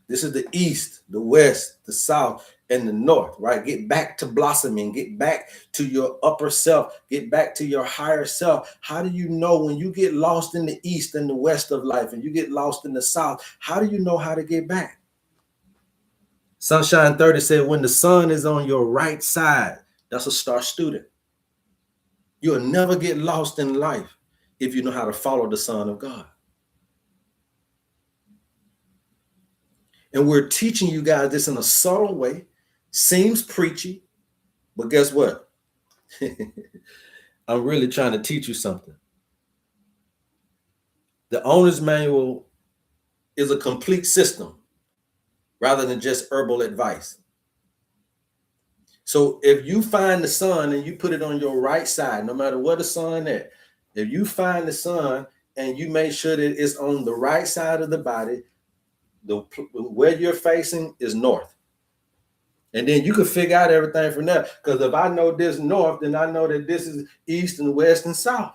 This is the east, the west, the south, and the north, right? Get back to blossoming. Get back to your upper self. Get back to your higher self. How do you know when you get lost in the east and the west of life, and you get lost in the south? How do you know how to get back? Sunshine 30 said, when the sun is on your right side, that's a star student. You'll never get lost in life if you know how to follow the Son of God. And we're teaching you guys this in a subtle way. Seems preachy, but guess what? I'm really trying to teach you something. The owner's manual is a complete system rather than just herbal advice. So if you find the sun and you put it on your right side, no matter where the sun is, if you find the sun and you make sure that it's on the right side of the body, where you're facing is north. And then you can figure out everything from there. Because if I know this north, then I know that this is east and west and south.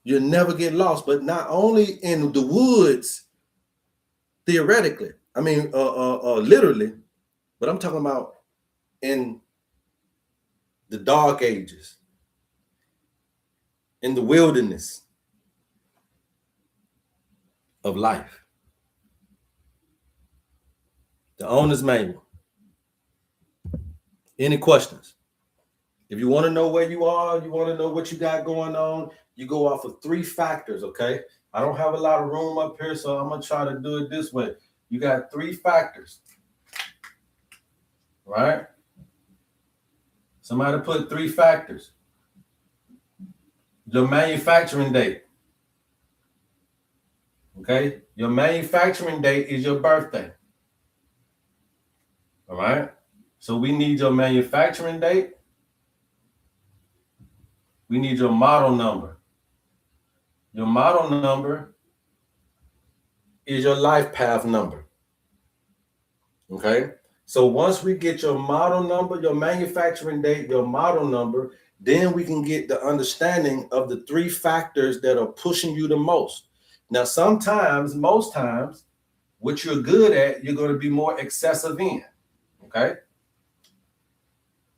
You'll never get lost. But not only in the woods, theoretically, I mean, literally, but I'm talking about in the dark ages, in the wilderness of life. The owner's manual. Any questions? If you want to know where you are, you want to know what you got going on, you go off of 3 factors, okay? I don't have a lot of room up here, so I'm going to try to do it this way. You got 3 factors, right? Somebody put 3 factors. Your manufacturing date. Okay? Your manufacturing date is your birthday. All right? So we need your manufacturing date. We need your model number. Your model number is your life path number. Okay? So once we get your model number, your manufacturing date, your model number, then we can get the understanding of the 3 factors that are pushing you the most. Now, sometimes, most times, what you're good at, you're going to be more excessive in. Okay?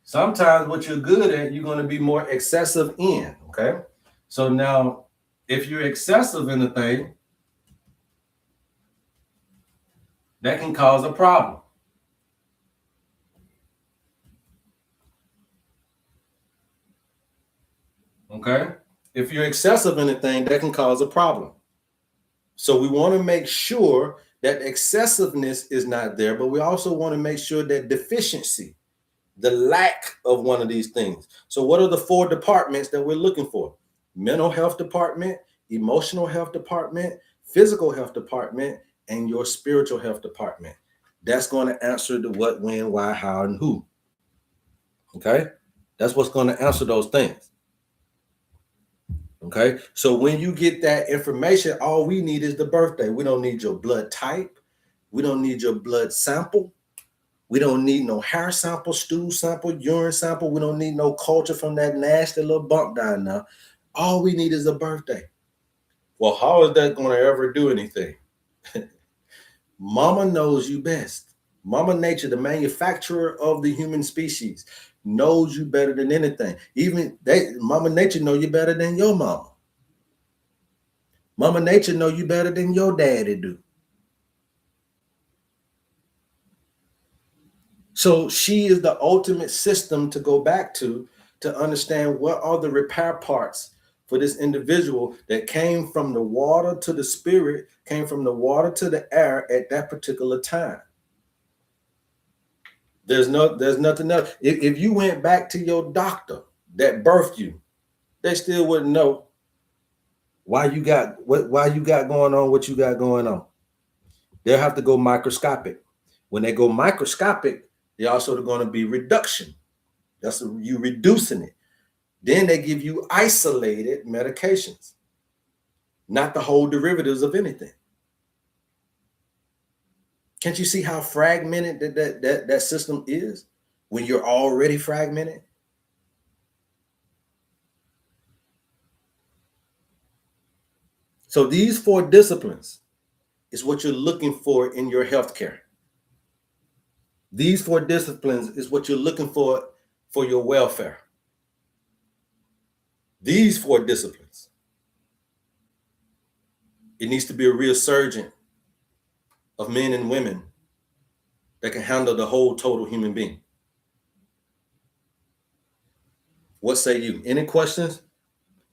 Sometimes what you're good at, you're going to be more excessive in. Okay? So now, if you're excessive in the thing, that can cause a problem. Okay? If you're excessive in the thing, that can cause a problem. So we want to make sure that excessiveness is not there, but we also want to make sure that deficiency, the lack of one of these things. So what are the 4 departments that we're looking for? Mental health department, emotional health department, physical health department, and your spiritual health department. That's going to answer the what, when, why, how, and who. Okay? That's what's going to answer those things. Okay? So when you get that information, all we need is the birthday. We don't need your blood type. We don't need your blood sample. We don't need no hair sample, stool sample, urine sample. We don't need no culture from that nasty little bump down there. All we need is a birthday. Well, how is that going to ever do anything? Mama knows you best. Mama Nature, the manufacturer of the human species, knows you better than anything. Even Mama Nature know you better than your mama. Mama Nature know you better than your daddy do. So she is the ultimate system to go back to understand what are the repair parts for this individual that came from the water to the spirit, came from the water to the air at that particular time. There's nothing else. If you went back to your doctor that birthed you, they still wouldn't know why you got going on what you got going on. They'll have to go microscopic. When they go microscopic, they're also going to be reduction. That's you reducing it. Then they give you isolated medications, not the whole derivatives of anything. Can't you see how fragmented that system is when you're already fragmented? So these 4 disciplines is what you're looking for in your healthcare. These 4 disciplines is what you're looking for your welfare. These 4 disciplines. It needs to be a resurgent of men and women that can handle the whole total human being. What say you? Any questions?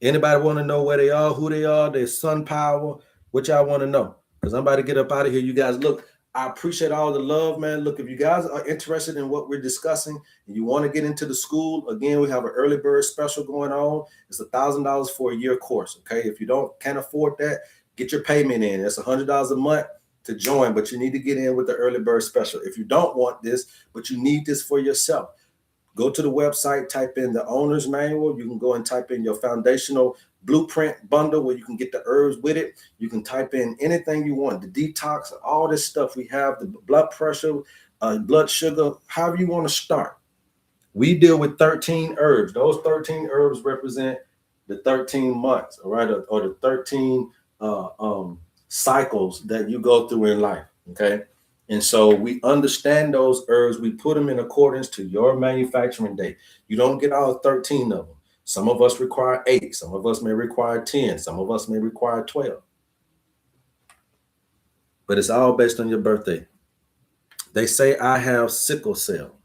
Anybody want to know where they are, who they are, their sun power, what y'all want to know? Because I'm about to get up out of here. You guys, look, I appreciate all the love, man. Look, if you guys are interested in what we're discussing and you want to get into the school, again, we have an early bird special going on. It's $1,000 for a year course, okay? If you can't afford that, get your payment in. It's $100 a month to join, but you need to get in with the early bird special. If you don't want this, but you need this for yourself, go to the website, type in the owner's manual. You can go and type in your foundational blueprint bundle where you can get the herbs with it. You can type in anything you want, the detox, all this stuff we have, the blood pressure, blood sugar, however you want to start. We deal with 13 herbs. Those 13 herbs represent the 13 months, all right, or the 13 cycles that you go through in life, okay? And so we understand those herbs. We put them in accordance to your manufacturing date. You don't get all 13 of them. Some of us require 8. Some of us may require 10. Some of us may require 12. But it's all based on your birthday. They say I have sickle cell.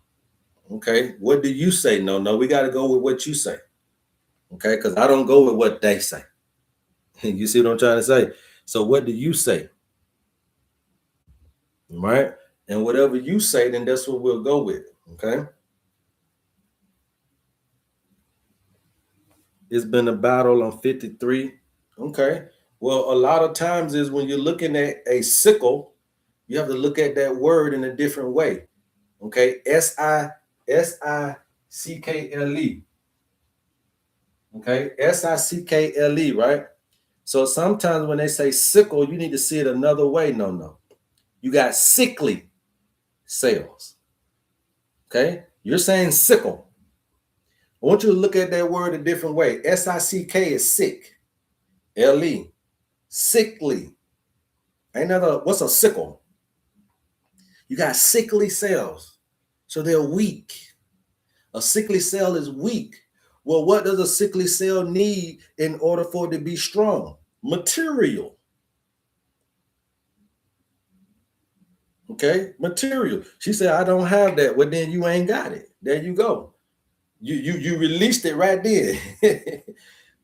Okay, what do you say? No, we got to go with what you say. Okay, because I don't go with what they say. You see what I'm trying to say? So what do you say? Right? And whatever you say, then that's what we'll go with. Okay. It's been a battle on 53. Okay. Well, a lot of times is when you're looking at a sickle, you have to look at that word in a different way. Okay. S-I-C-K-L-E. Okay. S-I-C-K-L-E, right? So sometimes when they say sickle, you need to see it another way. No. You got sickly cells. Okay. You're saying sickle. I want you to look at that word a different way. S-I-C-K is sick. L-E. Sickly. What's a sickle? You got sickly cells. So they're weak. A sickly cell is weak. Well, what does a sickly cell need in order for it to be strong? Material. Okay, material. She said, I don't have that. Well, then you ain't got it. There you go. You released it right there.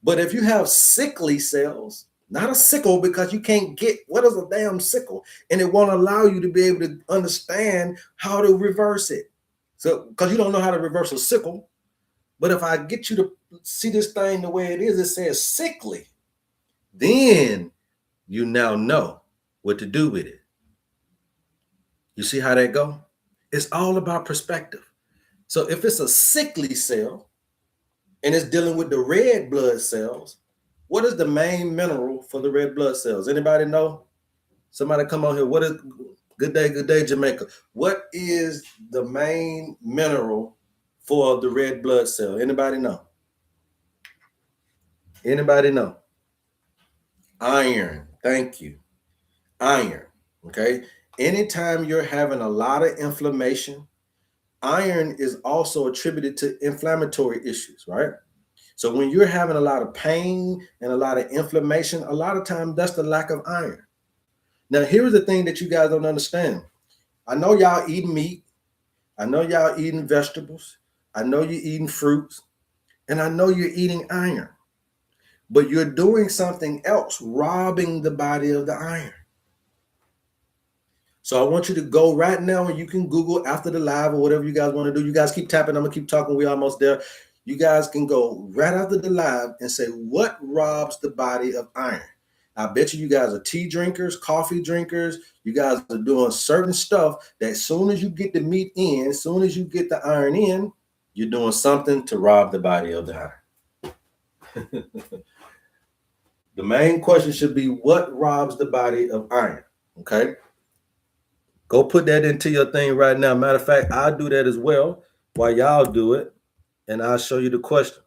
But if you have sickly cells, not a sickle, because you can't get, what is a damn sickle? And it won't allow you to be able to understand how to reverse it. So, because you don't know how to reverse a sickle. But if I get you to see this thing the way it is, it says sickly, then you now know what to do with it. You see how that go? It's all about perspective. So if it's a sickly cell and it's dealing with the red blood cells, what is the main mineral for the red blood cells? Anybody know? Somebody come on here. What is, good day, Jamaica. What is the main mineral for the red blood cell? Anybody know? Anybody know? Iron. Thank you. Iron. Okay. Anytime you're having a lot of inflammation, iron is also attributed to inflammatory issues, right? So when you're having a lot of pain and a lot of inflammation, a lot of times that's the lack of iron. Now, here's the thing that you guys don't understand. I know y'all eating meat. I know y'all eating vegetables. I know you're eating fruits. And I know you're eating iron. But you're doing something else, robbing the body of the iron. So I want you to go right now, and you can Google after the live or whatever you guys want to do. You guys keep tapping. I'm going to keep talking. We're almost there. You guys can go right after the live and say, what robs the body of iron? I bet you guys are tea drinkers, coffee drinkers. You guys are doing certain stuff that as soon as you get the meat in, as soon as you get the iron in, you're doing something to rob the body of the iron. The main question should be, what robs the body of iron? Okay. Go put that into your thing right now. Matter of fact, I'll do that as well while y'all do it, and I'll show you the question.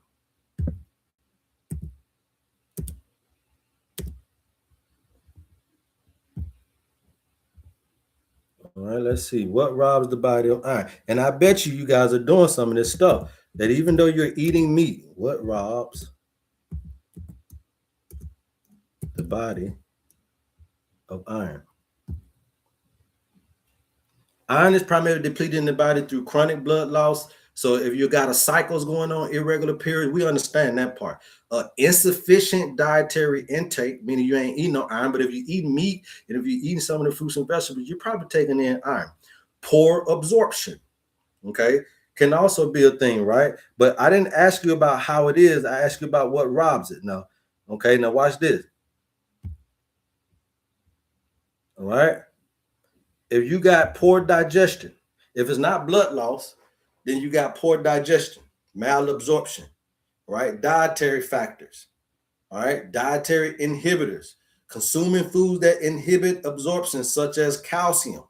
All right, let's see. What robs the body of iron? And I bet you guys are doing some of this stuff. That even though you're eating meat, what robs the body of iron? Iron is primarily depleted in the body through chronic blood loss. So if you got a cycles going on, irregular periods, we understand that part. Insufficient dietary intake, meaning you ain't eating no iron, but if you eat meat and if you're eating some of the fruits and vegetables, you're probably taking in iron. Poor absorption, okay, can also be a thing, right? But I didn't ask you about how it is. I asked you about what robs it now. Okay, now watch this. All right. If you got poor digestion, if it's not blood loss, then you got poor digestion, malabsorption, right? Dietary factors, all right? Dietary inhibitors, consuming foods that inhibit absorption, such as calcium.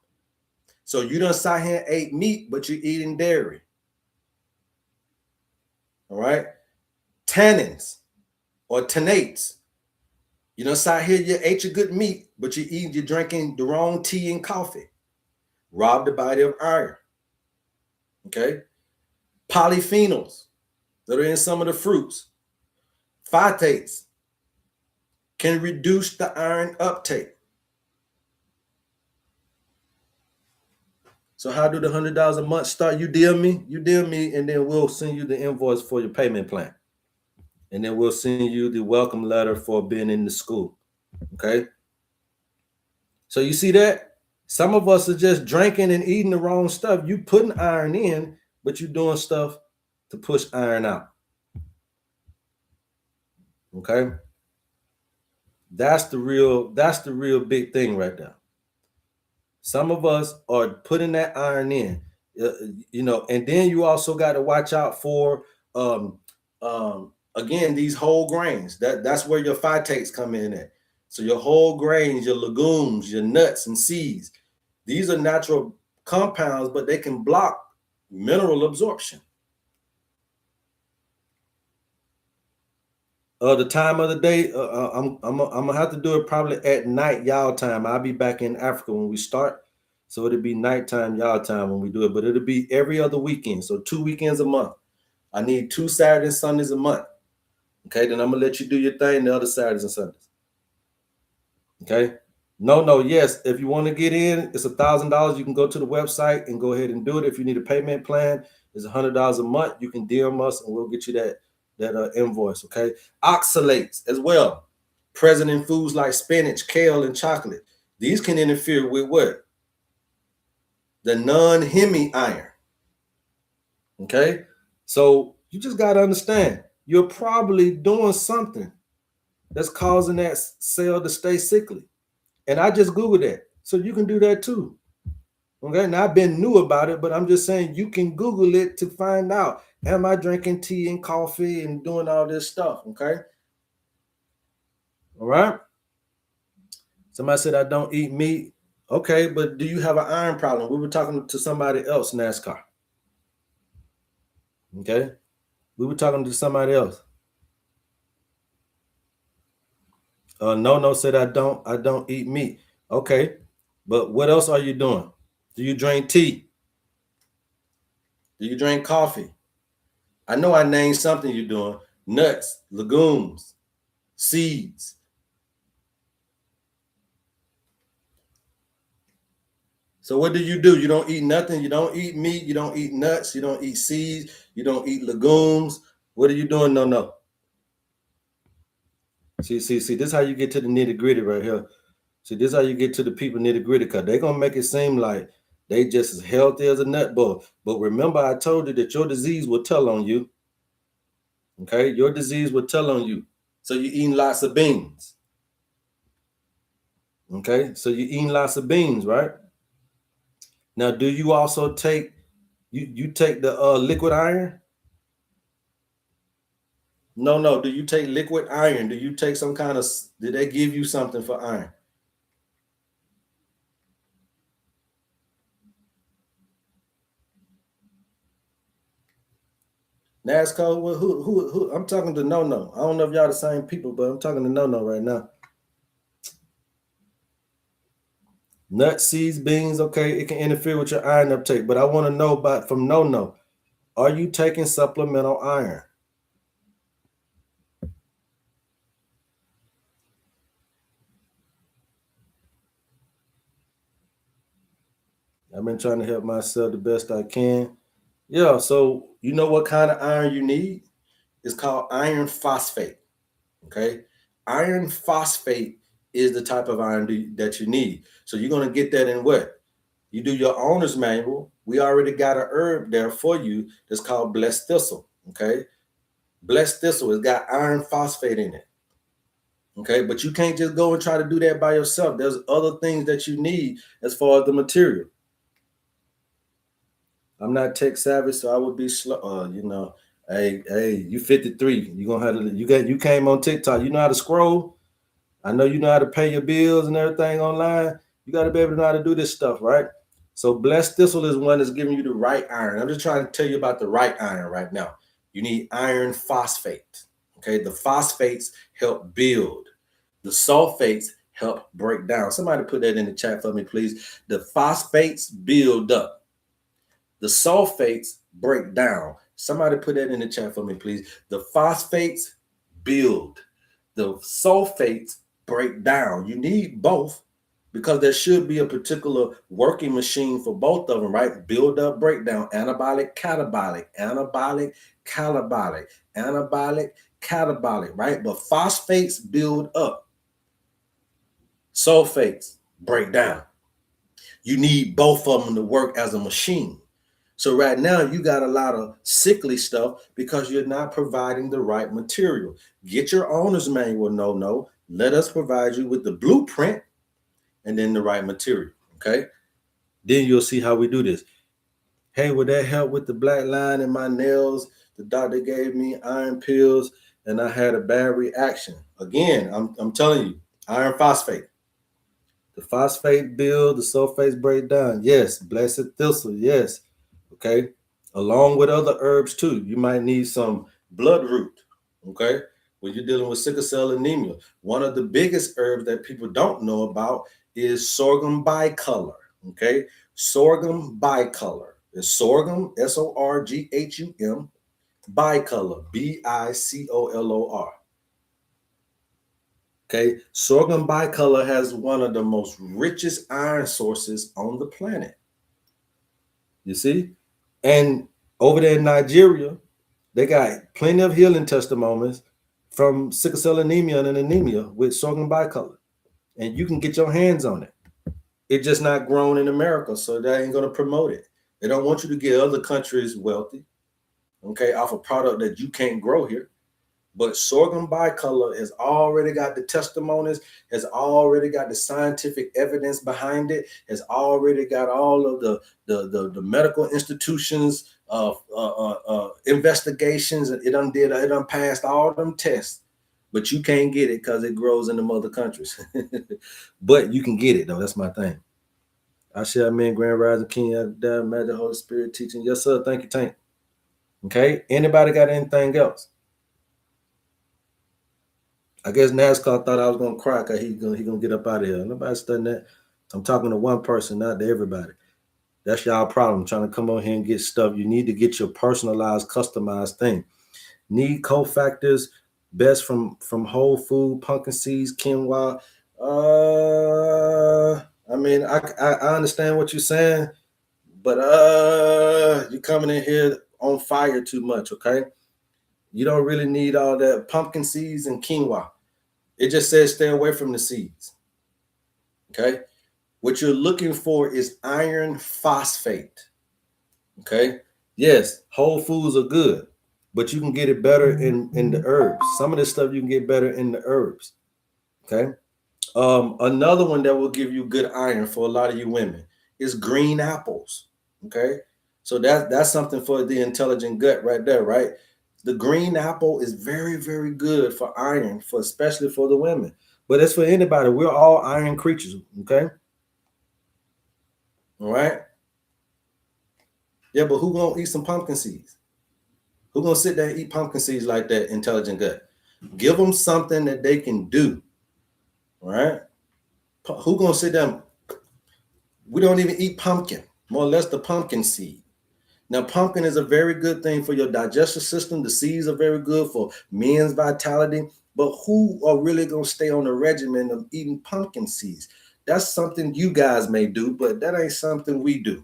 So you done sat here and ate meat, but you're eating dairy, all right? Tannins or tannates. You done sat here, you ate your good meat, but you're drinking the wrong tea and coffee. Rob the body of iron. Okay. Polyphenols that are in some of the fruits. Phytates can reduce the iron uptake. So how do the $100 a month start? You DM me, and then we'll send you the invoice for your payment plan. And then we'll send you the welcome letter for being in the school. Okay. So you see that? Some of us are just drinking and eating the wrong stuff. You putting iron in, but you're doing stuff to push iron out. Okay. That's the real big thing right there. Some of us are putting that iron in, and then you also got to watch out for again, these whole grains. That's where your phytates come in at. So your whole grains, your legumes, your nuts and seeds, these are natural compounds, but they can block mineral absorption. The time of the day, I'm gonna have to do it probably at night, y'all time. I'll be back in Africa when we start, so it'll be nighttime, y'all time when we do it. But it'll be every other weekend, so 2 weekends a month. I need 2 Saturdays and Sundays a month. Okay, then I'm gonna let you do your thing the other Saturdays and Sundays. Okay. No, yes. If you want to get in, it's $1,000. You can go to the website and go ahead and do it. If you need a payment plan, it's $100 a month. You can DM us and we'll get you that invoice. Okay. Oxalates as well, present in foods like spinach, kale, and chocolate. These can interfere with what? The non-hemi iron. Okay. So you just got to understand, you're probably doing something that's causing that cell to stay sickly. And I just Googled that. So you can do that too. Okay. Now I've been new about it, but I'm just saying you can Google it to find out. Am I drinking tea and coffee and doing all this stuff? Okay. All right. Somebody said I don't eat meat. Okay, but do you have an iron problem? We were talking to somebody else, NASCAR. Okay. We were talking to somebody else. No said I don't eat meat. Okay. But what else are you doing? Do you drink tea? Do you drink coffee? I know I named something you're doing. Nuts, legumes, seeds. So what do? You don't eat nothing. You don't eat meat. You don't eat nuts. You don't eat seeds. You don't eat legumes. What are you doing? No. See. This is how you get to the nitty gritty right here. See, this is how you get to the people nitty gritty, because they're gonna make it seem like they just as healthy as a nut ball. But remember, I told you that your disease will tell on you. Okay, your disease will tell on you. So you're eating lots of beans. Okay, so you're eating lots of beans, right? Now, do you also take you take the liquid iron? No, no. Do you take liquid iron? Do you take some kind of? Did they give you something for iron? NASCAR? Well, who? I'm talking to No No. I don't know if y'all the same people, but I'm talking to No No right now. Nuts, seeds, beans. Okay, it can interfere with your iron uptake, but I want to know about from No No. Are you taking supplemental iron? I've been trying to help myself the best I can. Yeah, so you know what kind of iron you need? It's called iron phosphate. Okay. Iron phosphate is the type of iron that you need. So you're going to get that in what? You do your owner's manual. We already got a herb there for you that's called blessed thistle. Okay. Blessed thistle has got iron phosphate in it. Okay. But you can't just go and try to do that by yourself. There's other things that you need as far as the material. I'm not tech savvy, so I would be slow. Hey, you 53. You gonna have to. You came on TikTok. You know how to scroll. I know you know how to pay your bills and everything online. You got to be able to know how to do this stuff, right? So blessed thistle is one that's giving you the right iron. I'm just trying to tell you about the right iron right now. You need iron phosphate. Okay, the phosphates help build. The sulfates help break down. Somebody put that in the chat for me, please. The phosphates build up. The sulfates break down. Somebody put that in the chat for me, please. The phosphates build. The sulfates break down. You need both because there should be a particular working machine for both of them, right? Build up, breakdown, anabolic, catabolic, anabolic, catabolic, anabolic, catabolic, right? But phosphates build up, sulfates break down. You need both of them to work as a machine. So right now you got a lot of sickly stuff because you're not providing the right material. Get your owner's manual, no. Let us provide you with the blueprint and then the right material. Okay. Then you'll see how we do this. Hey, would that help with the black line in my nails? The doctor gave me iron pills and I had a bad reaction. Again, I'm telling you, iron phosphate. The phosphate build, the sulfates break down. Yes, blessed thistle. Yes. Okay. Along with other herbs too. You might need some bloodroot. Okay. When you're dealing with sickle cell anemia, one of the biggest herbs that people don't know about is sorghum bicolor. Okay. Sorghum bicolor. It's sorghum, SORGHUM, bicolor, BICOLOR. Okay, sorghum bicolor has one of the most richest iron sources on the planet. You see? And over there in Nigeria, they got plenty of healing testimonies from sickle cell anemia and anemia with sorghum bicolor. And you can get your hands on it. It's just not grown in America, so they ain't gonna promote it. They don't want you to get other countries wealthy, okay, off a product that you can't grow here. But sorghum bicolor has already got the testimonies, has already got the scientific evidence behind it, has already got all of the medical institutions investigations. It done passed all them tests, but you can't get it because it grows in the other countries. But you can get it though. That's my thing. I share men, Grand Rising King, Magic Holy Spirit teaching. Yes, sir. Thank you, Tank. Okay. Anybody got anything else? I guess NASCAR thought I was gonna cry because he gonna get up out of here. Nobody's studying that. I'm talking to one person, not to everybody. That's y'all problem. Trying to come on here and get stuff. You need to get your personalized, customized thing. Need cofactors best from whole food, pumpkin seeds, quinoa. I mean, I understand what you're saying, but you're coming in here on fire too much. Okay, you don't really need all that pumpkin seeds and quinoa. It just says stay away from the seeds. Okay. What you're looking for is iron phosphate. Okay. Yes, whole foods are good, but you can get it better in the herbs. Some of this stuff you can get better in the herbs. Okay. Another one that will give you good iron for a lot of you women is green apples. Okay, so that's something for the intelligent gut right there, right? The green apple is very, very good for iron, for especially for the women. But it's for anybody. We're all iron creatures. Okay, all right. Yeah, but who gonna eat some pumpkin seeds? Who gonna sit there and eat pumpkin seeds like that? Intelligent gut. Give them something that they can do. All right. Who gonna sit down? We don't even eat pumpkin, more or less the pumpkin seed. Now, pumpkin is a very good thing for your digestive system. The seeds are very good for men's vitality. But who are really going to stay on the regimen of eating pumpkin seeds? That's something you guys may do, but that ain't something we do.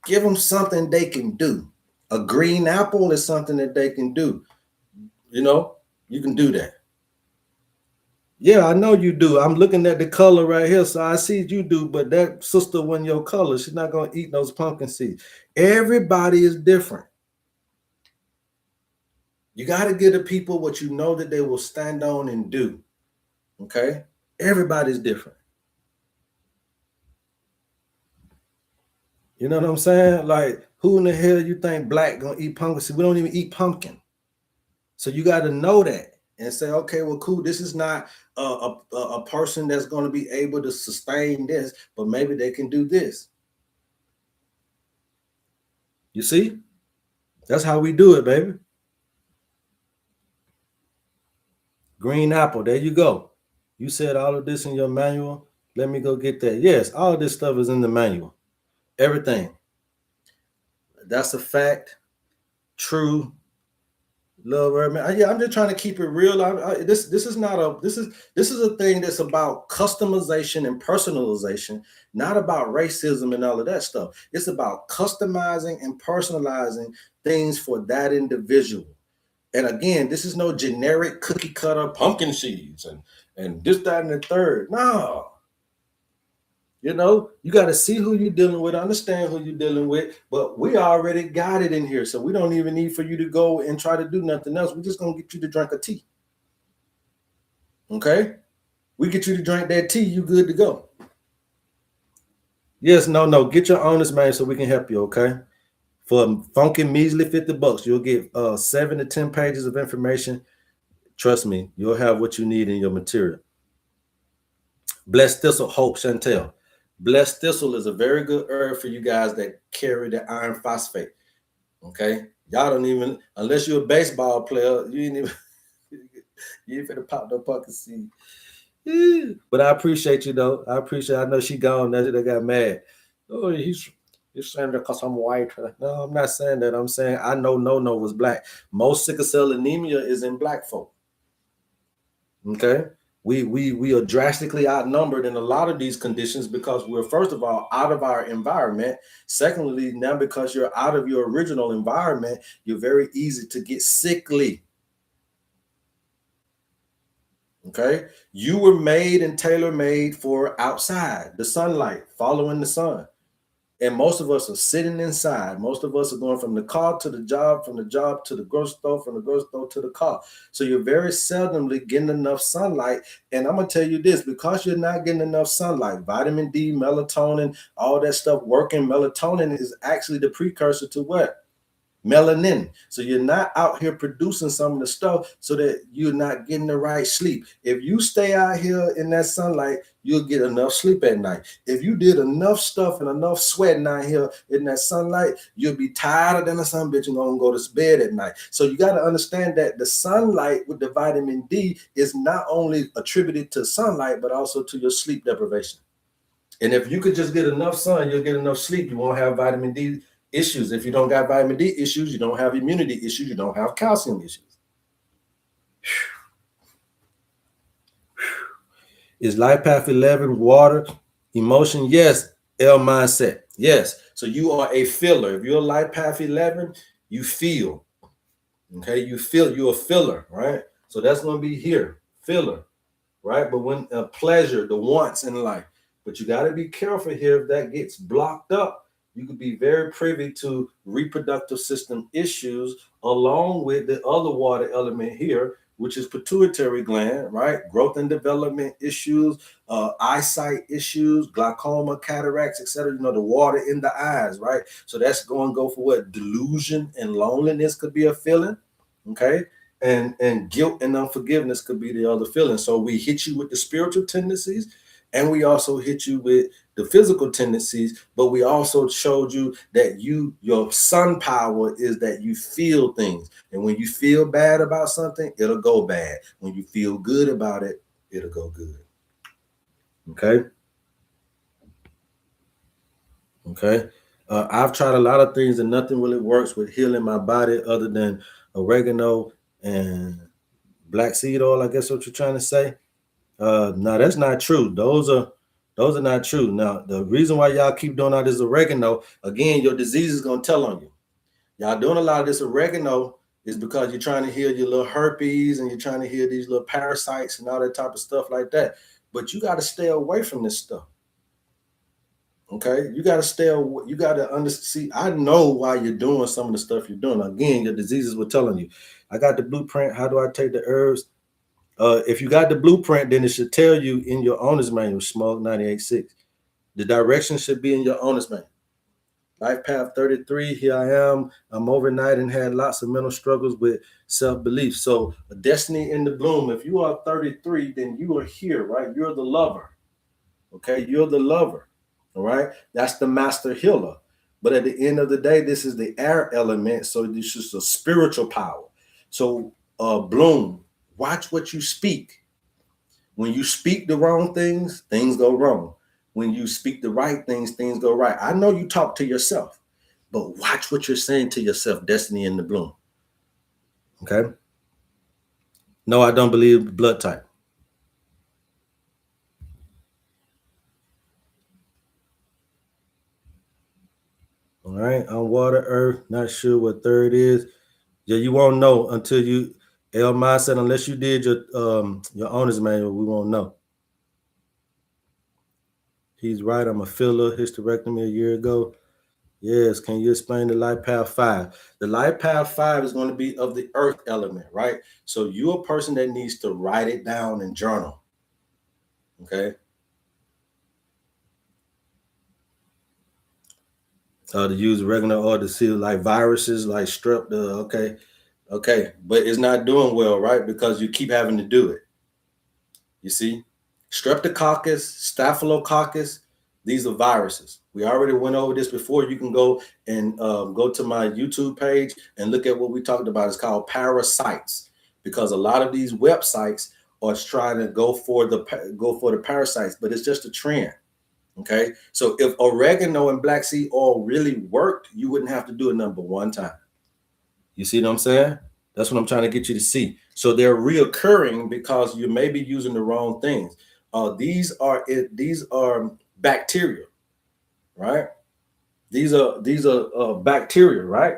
Give them something they can do. A green apple is something that they can do. You know, you can do that. Yeah, I know you do. I'm looking at the color right here, so I see you do, but that sister wasn't your color. She's not going to eat those pumpkin seeds. Everybody is different. You got to give the people what you know that they will stand on and do. Okay? Everybody's different. You know what I'm saying? Like, who in the hell you think black gonna eat pumpkin seeds? We don't even eat pumpkin. So you got to know that and say, okay, well, cool. This is not a person that's going to be able to sustain this, but maybe they can do this. You see? That's how we do it, baby. Green apple. There you go. You said all of this in your manual. Let me go get that. Yes, all of this stuff is in the manual. Everything. That's a fact. True. Love HerbMan. Yeah, I'm just trying to keep it real. This is not a this is a thing that's about customization and personalization, not about racism and all of that stuff. It's about customizing and personalizing things for that individual. And again, this is no generic cookie cutter pumpkin seeds and this, that, and the third. No. You know, you got to see who you're dealing with, understand who you're dealing with, but we already got it in here. So we don't even need for you to go and try to do nothing else. We're just going to get you to drink a tea. Okay? We get you to drink that tea, you good to go. Yes, no. Get your honest man so we can help you, okay? For funky measly $50, you'll get 7 to 10 pages of information. Trust me, you'll have what you need in your material. Blessed Thistle, Hope Chantel. Blessed Thistle is a very good herb for you guys that carry the iron phosphate. Okay, y'all don't even, unless you're a baseball player, you ain't even you ain't finna pop no pumpkin seed. But I appreciate you though. I know she gone. They got mad. Oh, he's saying that because I'm white. No, I'm not saying that. I'm saying I know No was black. Most sickle cell anemia is in black folk. Okay. We are drastically outnumbered in a lot of these conditions because we're, first of all, out of our environment. Secondly, now because you're out of your original environment, you're very easy to get sickly. Okay, you were made and tailor-made for outside, the sunlight, following the sun. And most of us are sitting inside. Most of us are going from the car to the job, from the job to the grocery store, from the grocery store to the car. So you're very seldomly getting enough sunlight. And I'm going to tell you this, because you're not getting enough sunlight, vitamin D, melatonin, all that stuff working. Melatonin is actually the precursor to what? Melanin. So you're not out here producing some of the stuff so that you're not getting the right sleep. If you stay out here in that sunlight, you'll get enough sleep at night. If you did enough stuff and enough sweating out here in that sunlight, you'll be tired than a sun bitch and gonna go to bed at night. So you got to understand that the sunlight with the vitamin D is not only attributed to sunlight, but also to your sleep deprivation. And if you could just get enough sun, you'll get enough sleep. You won't have vitamin D issues. If you don't got vitamin D issues, you don't have immunity issues, you don't have calcium issues. Is Life Path 11 water, emotion? Yes. L mindset. Yes. So you are a filler. If you're Life Path 11, you feel. Okay. You feel, you're a filler, right? So that's going to be here, filler, right? But when pleasure, the wants in life. But you got to be careful here if that gets blocked up. You could be very privy to reproductive system issues along with the other water element here, which is pituitary gland, right? Growth and development issues, eyesight issues, glaucoma, cataracts, etc. The water in the eyes, right? So that's going to go for what? Delusion and loneliness could be a feeling, okay? And guilt and unforgiveness could be the other feeling. So we hit you with the spiritual tendencies, and we also hit you with the physical tendencies, but we also showed you that your sun power is that you feel things. And when you feel bad about something, it'll go bad. When you feel good about it, it'll go good. Okay. Okay. I've tried a lot of things and nothing really works with healing my body other than oregano and black seed oil, I guess what you're trying to say. No, that's not true. Those are not true. Now, the reason why y'all keep doing all this oregano, again, your disease is gonna tell on you. Y'all doing a lot of this oregano is because you're trying to heal your little herpes and you're trying to heal these little parasites and all that type of stuff like that. But you got to stay away from this stuff. Okay, you got to stay. You got to understand. I know why you're doing some of the stuff you're doing. Again, your diseases were telling you. I got the blueprint. How do I take the herbs? If you got the blueprint, then it should tell you in your owner's manual, Smog 98.6. The directions should be in your owner's manual. Life path 33, here I am. I'm overnight and had lots of mental struggles with self-belief. So a destiny in the bloom. If you are 33, then you are here, right? You're the lover. Okay, you're the lover. All right. That's the master healer. But at the end of the day, this is the air element. So this is a spiritual power. So bloom, watch what you speak. When you speak the wrong things, things go wrong. When you speak the right things, things go right. I know you talk to yourself, but watch what you're saying to yourself, destiny in the bloom. Okay? No, I don't believe blood type. All right, I'm water, earth, not sure what third is. Yeah, you won't know until you, HerbMan said, unless you did your owner's manual, we won't know. He's right, I'm a filler, hysterectomy a year ago. Yes, can you explain the life path 5? The life path 5 is going to be of the earth element, right? So you're a person that needs to write it down and journal. Okay. To use regular or to see like viruses like strep. Okay, but it's not doing well, right? Because you keep having to do it. You see, streptococcus, staphylococcus, these are viruses. We already went over this before. You can go and go to my YouTube page and look at what we talked about. It's called parasites, because a lot of these websites are trying to go for the parasites, but it's just a trend. Okay, so if oregano and black seed oil really worked, you wouldn't have to do it number one time. You see what I'm saying? That's what I'm trying to get you to see. So they're reoccurring because you may be using the wrong things. These are bacteria, right? These are bacteria, right?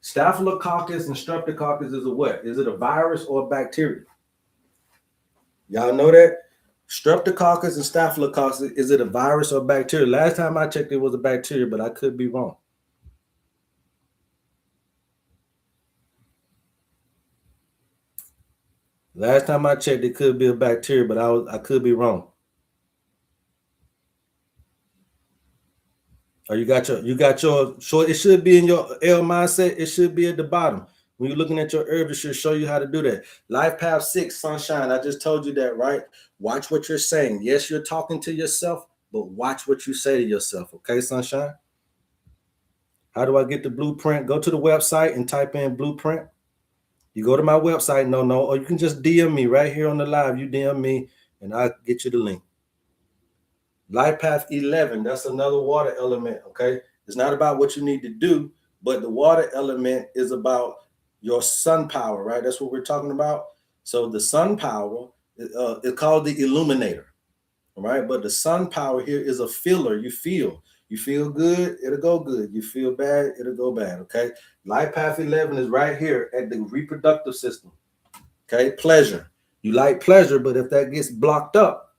Staphylococcus and streptococcus is a what? Is it a virus or a bacteria? Y'all know that? Streptococcus and staphylococcus, is it a virus or a bacteria? Last time I checked, it was a bacteria, but I could be wrong. Last time I checked, it could be a bacteria, but I could be wrong. Or you got your so it should be in your L mindset. It should be at the bottom. When you're looking at your herbs, it should show you how to do that. Life path 6, sunshine. I just told you that, right? Watch what you're saying. Yes, you're talking to yourself, but watch what you say to yourself. Okay, sunshine? How do I get the blueprint? Go to the website and type in blueprint. You go to my website, or you can just DM me right here on the live. You DM me and I'll get you the link. Life path 11, that's another water element, okay? It's not about what you need to do, but the water element is about your sun power, right? That's what we're talking about. So the sun power is called the illuminator, all right? But the sun power here is a filler. You feel good, it'll go good. You feel bad, it'll go bad, okay? Life path 11 is right here at the reproductive system, okay? Pleasure. You like pleasure, but if that gets blocked up,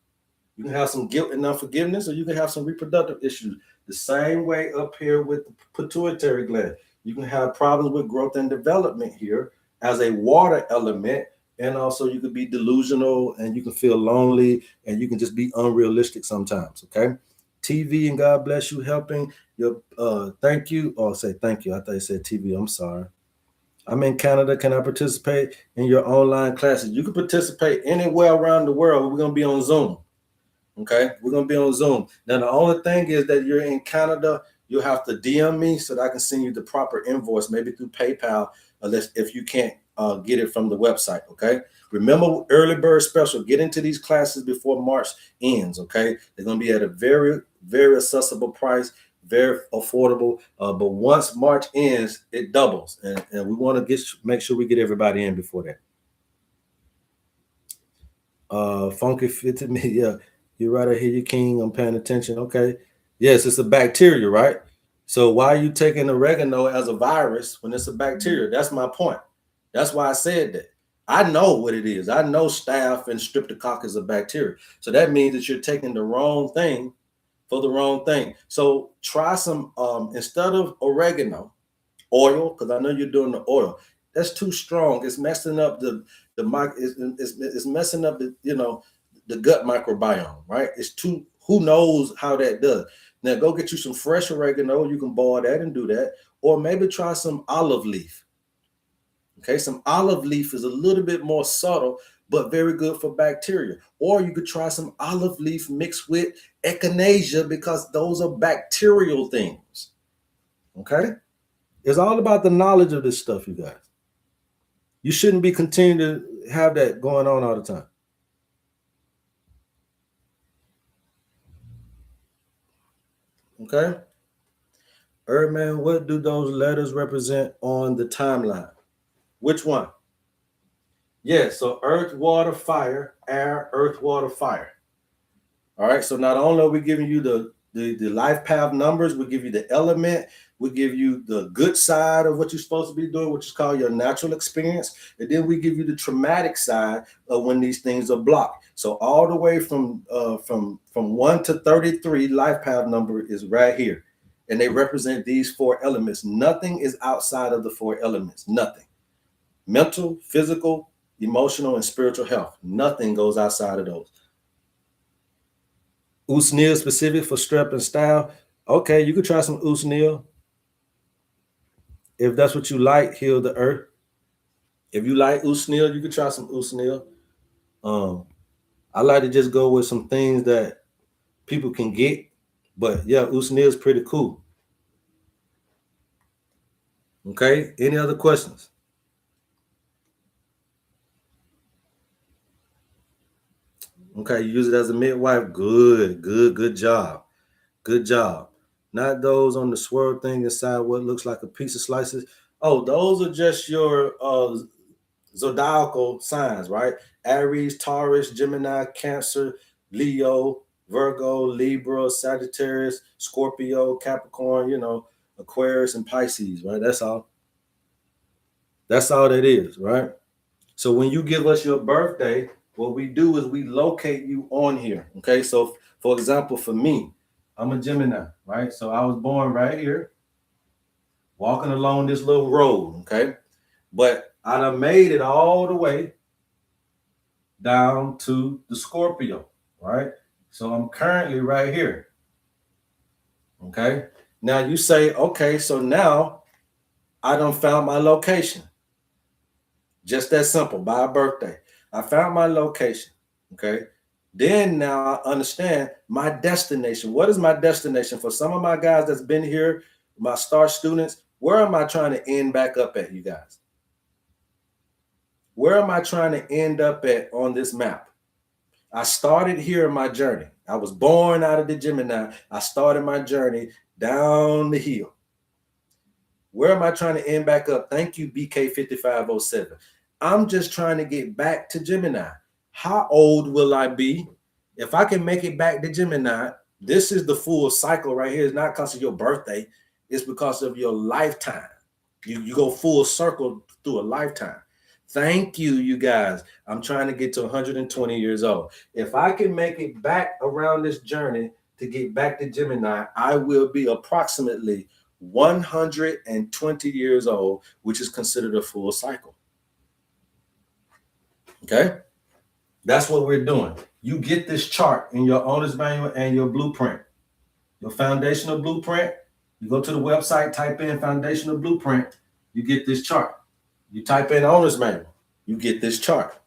you can have some guilt and unforgiveness, or you can have some reproductive issues. The same way up here with the pituitary gland. You can have problems with growth and development here as a water element And also you could be delusional and you can feel lonely and you can just be unrealistic sometimes. Okay. TV and God bless you helping your thank you. Or say thank you. I thought you said TV. I'm sorry. I'm in Canada. Can I participate in your online classes? You can participate anywhere around the world. We're gonna be on Zoom. Okay, we're gonna be on Zoom. Now the only thing is that you're in Canada, you'll have to DM me so that I can send you the proper invoice, maybe through PayPal, unless if you can't get it from the website. Okay. Remember early bird special. Get into these classes before March ends. Okay, they're gonna be at a very, very accessible price, very affordable. But once March ends, it doubles, and we want to make sure we get everybody in before that. Funky fitted me. Yeah, you're right. I hear you, King. I'm paying attention. Okay. Yes, it's a bacteria, right? So why are you taking oregano as a virus when it's a bacteria? That's my point. That's why I said that. I know what it is. I know staph and streptococcus are bacteria. So that means that you're taking the wrong thing for the wrong thing. So try some instead of oregano, oil, because I know you're doing the oil. That's too strong. It's messing up the mic. It's messing up the gut microbiome. Right? It's too. Who knows how that does? Now go get you some fresh oregano. You can boil that and do that, or maybe try some olive leaf. Okay, some olive leaf is a little bit more subtle, but very good for bacteria. Or you could try some olive leaf mixed with echinacea because those are bacterial things. Okay. It's all about the knowledge of this stuff, you guys. You shouldn't be continuing to have that going on all the time. Okay? HerbMan, what do those letters represent on the timeline? Which one? Yes, so earth, water, fire, air, earth, water, fire. All right. So not only are we giving you the life path numbers, we give you the element, we give you the good side of what you're supposed to be doing, which is called your natural experience, and then we give you the traumatic side of when these things are blocked. So all the way from 1 to 33, life path number is right here, and they represent these four elements. Nothing is outside of the four elements. Nothing. Mental, physical, emotional, and spiritual health. Nothing goes outside of those. Usnil specific for strep and style. Okay, you could try some Usnil. If that's what you like, heal the earth. If you like Usnil, you could try some Usnil. I like to just go with some things that people can get. But yeah, Usnil is pretty cool. Okay, any other questions? Okay, you use it as a midwife. Good job. Good job. Not those on the swirl thing inside what looks like a piece of slices. Oh, those are just your zodiacal signs, right? Aries, Taurus, Gemini, Cancer, Leo, Virgo, Libra, Sagittarius, Scorpio, Capricorn, Aquarius and Pisces, right? That's all. That's all that is, right? So when you give us your birthday, what we do is we locate you on here. Okay. So for example, for me, I'm a Gemini, right? So I was born right here, walking along this little road. Okay. But I done made it all the way down to the Scorpio, right? So I'm currently right here. Okay. Now you say, okay, so now I done found my location. Just that simple, by a birthday. I found my location. Okay. Then now I understand my destination. What is my destination? For some of my guys that's been here, my star students, where am I trying to end back up at, you guys? Where am I trying to end up at on this map? I started here in my journey. I was born out of the Gemini. I started my journey down the hill. Where am I trying to end back up? Thank you, BK5507. I'm just trying to get back to Gemini. How old will I be? If I can make it back to Gemini, this is the full cycle right here. It's not because of your birthday. It's because of your lifetime. You go full circle through a lifetime. Thank you, you guys. I'm trying to get to 120 years old. If I can make it back around this journey to get back to Gemini, I will be approximately 120 years old, which is considered a full cycle. Okay, that's what we're doing. You get this chart in your owner's manual and your blueprint, your foundational blueprint. You go to the website, type in foundational blueprint, you get this chart. You type in owner's manual, you get this chart.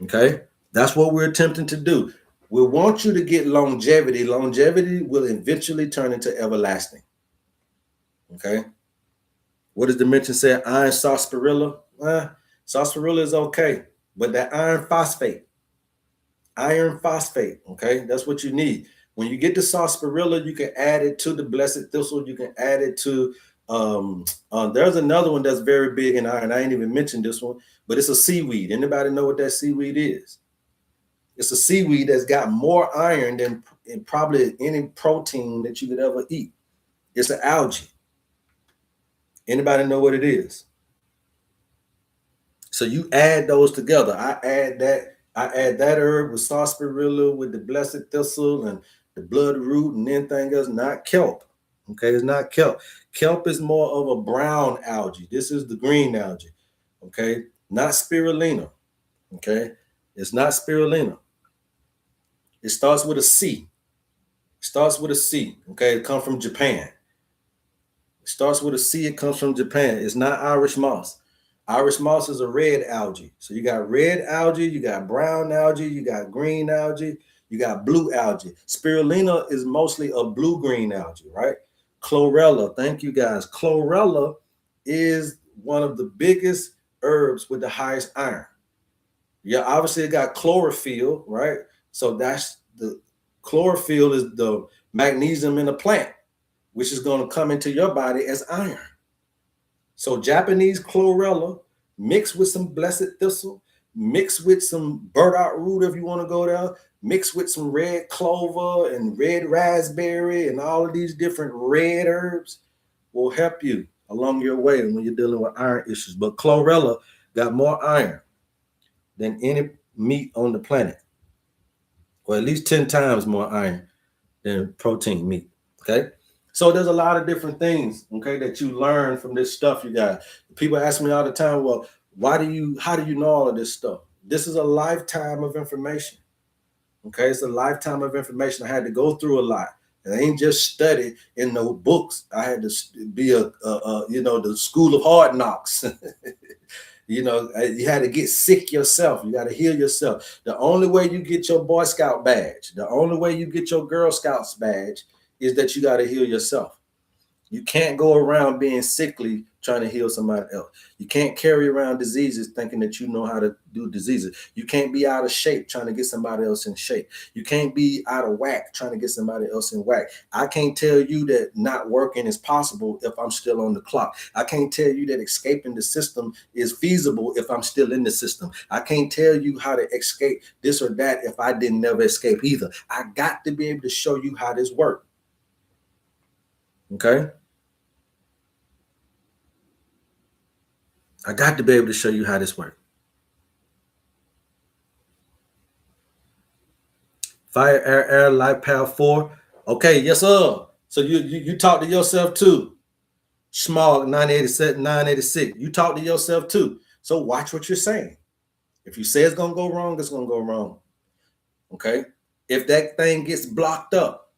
Okay, that's what we're attempting to do. We want you to get longevity. Longevity will eventually turn into everlasting. Okay, what does the mention say? Iron sarsaparilla. Sarsaparilla is okay, but that iron phosphate, okay, that's what you need. When you get the sarsaparilla, you can add it to the blessed thistle. You can add it to there's another one that's very big in iron. I ain't even mentioned this one, but it's a seaweed. Anybody know what that seaweed is? It's a seaweed that's got more iron than probably any protein that you could ever eat. It's an algae. Anybody know what it is? So you add those together. I add that herb with sarsaparilla, with the blessed thistle and the blood root and anything else, not kelp. Okay, it's not kelp. Kelp is more of a brown algae. This is the green algae. Okay, not spirulina. Okay, it's not spirulina. It starts with a C. It starts with a C. Okay, it comes from Japan. It starts with a C. It comes from Japan. It's not Irish moss. Irish moss is a red algae. So you got red algae, you got brown algae, you got green algae, you got blue algae. Spirulina is mostly a blue-green algae, right? Chlorella, thank you guys. Chlorella is one of the biggest herbs with the highest iron. Yeah, obviously it got chlorophyll, right? So that's the chlorophyll is the magnesium in a plant, which is going to come into your body as iron. So Japanese chlorella mixed with some blessed thistle, mixed with some burdock root if you want to go there, mixed with some red clover and red raspberry and all of these different red herbs will help you along your way when you're dealing with iron issues. But chlorella got more iron than any meat on the planet, or at least 10 times more iron than protein meat. Okay. So there's a lot of different things, okay, that you learn from this stuff, you guys. People ask me all the time, well, how do you know all of this stuff? This is a lifetime of information. Okay, it's a lifetime of information. I had to go through a lot. And I ain't just study in no books. I had to be the school of hard knocks. You had to get sick yourself. You got to heal yourself. The only way you get your Boy Scout badge, the only way you get your Girl Scouts badge is that you got to heal yourself. You can't go around being sickly trying to heal somebody else. You can't carry around diseases thinking that you know how to do diseases. You can't be out of shape trying to get somebody else in shape. You can't be out of whack trying to get somebody else in whack. I can't tell you that not working is possible if I'm still on the clock. I can't tell you that escaping the system is feasible if I'm still in the system. I can't tell you how to escape this or that if I didn't never escape either. I got to be able to show you how this works. Okay? I got to be able to show you how this works. Fire, air, life path 4. Okay, yes, sir. So you talk to yourself too. Smog 987, 986. You talk to yourself too. So watch what you're saying. If you say it's gonna go wrong, it's gonna go wrong. Okay. If that thing gets blocked up,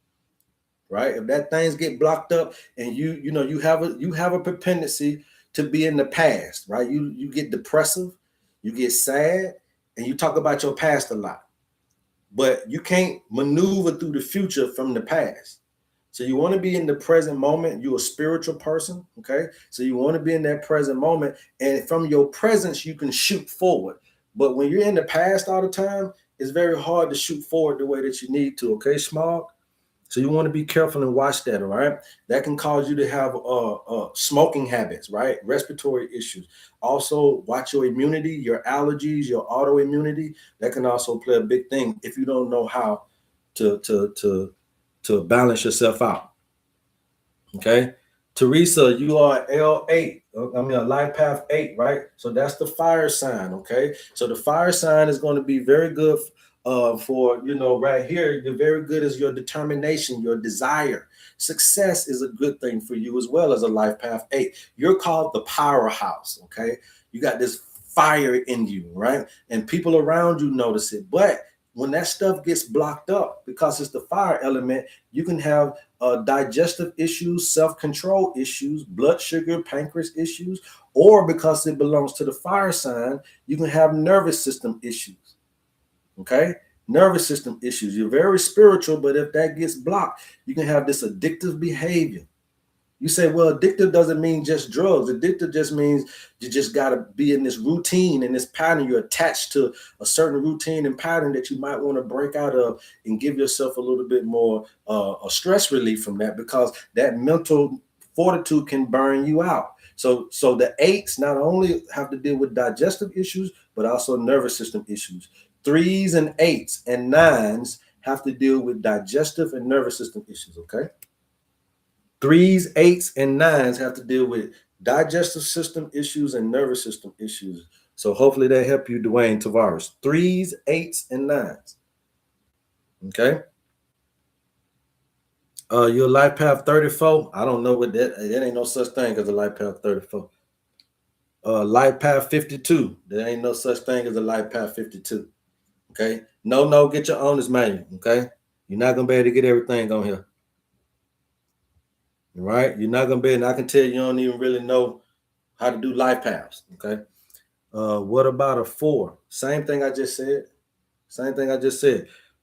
right? If that things get blocked up and you have a propensity to be in the past, right? You get depressive, you get sad, and you talk about your past a lot. But you can't maneuver through the future from the past. So you want to be in the present moment. You're a spiritual person, okay? So you want to be in that present moment, and from your presence, you can shoot forward. But when you're in the past all the time, it's very hard to shoot forward the way that you need to, okay, Smog? So you want to be careful and watch that, all right? That can cause you to have smoking habits, right? Respiratory issues. Also, watch your immunity, your allergies, your autoimmunity. That can also play a big thing if you don't know how to balance yourself out. Okay, Teresa, you are L8. I mean, a life path 8, right? So that's the fire sign. Okay, so the fire sign is going to be very good for right here. You're very good as your determination, your desire. Success is a good thing for you as well as a life path 8. You're called the powerhouse. Okay, you got this fire in you, right? And people around you notice it. But when that stuff gets blocked up, because it's the fire element, you can have digestive issues, self-control issues, blood sugar, pancreas issues, or because it belongs to the fire sign, you can have nervous system issues. Okay? Nervous system issues. You're very spiritual, but if that gets blocked, you can have this addictive behavior. You say, well, addictive doesn't mean just drugs. Addictive just means you just got to be in this routine and this pattern. You're attached to a certain routine and pattern that you might want to break out of and give yourself a little bit more a stress relief from that, because that mental fortitude can burn you out. So the 8s not only have to deal with digestive issues, but also nervous system issues. 3s and 8s and 9s have to deal with digestive and nervous system issues, okay? 3s, 8s, and 9s have to deal with digestive system issues and nervous system issues. So hopefully that help you, Dwayne Tavares. 3s, 8s, and 9s. Okay. Your life path 34. I don't know what that. There ain't no such thing as a life path 34. Life path 52. There ain't no such thing as a life path 52. Okay. No, get your owner's manual. Okay. You're not gonna be able to get everything on here. Right? You're not gonna be, and I can tell you don't even really know how to do life paths. Okay. What about a 4? Same thing I just said.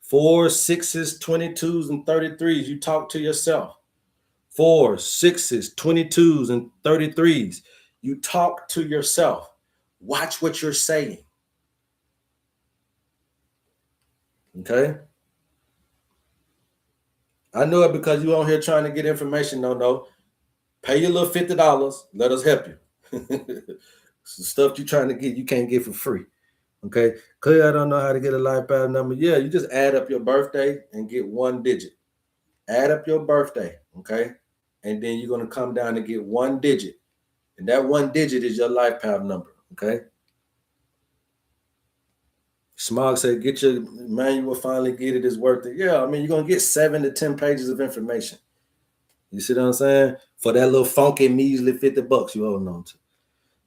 4, 6s, 22s, and 33s. You talk to yourself. 4, 6s, 22s, and 33s. You talk to yourself. Watch what you're saying. Okay. I know it because you on here trying to get information. No. Pay your little $50. Let us help you. Stuff you're trying to get, you can't get for free. Okay. Clearly, I don't know how to get a life path number. Yeah, you just add up your birthday and get one digit. Add up your birthday, okay? And then you're going to come down and get one digit. And that one digit is your life path number, okay? Smog said, get your manual, finally get it, is worth it. Yeah, I mean, you're going to get 7 to 10 pages of information. You see what I'm saying? For that little funky, measly $50 you hold on to.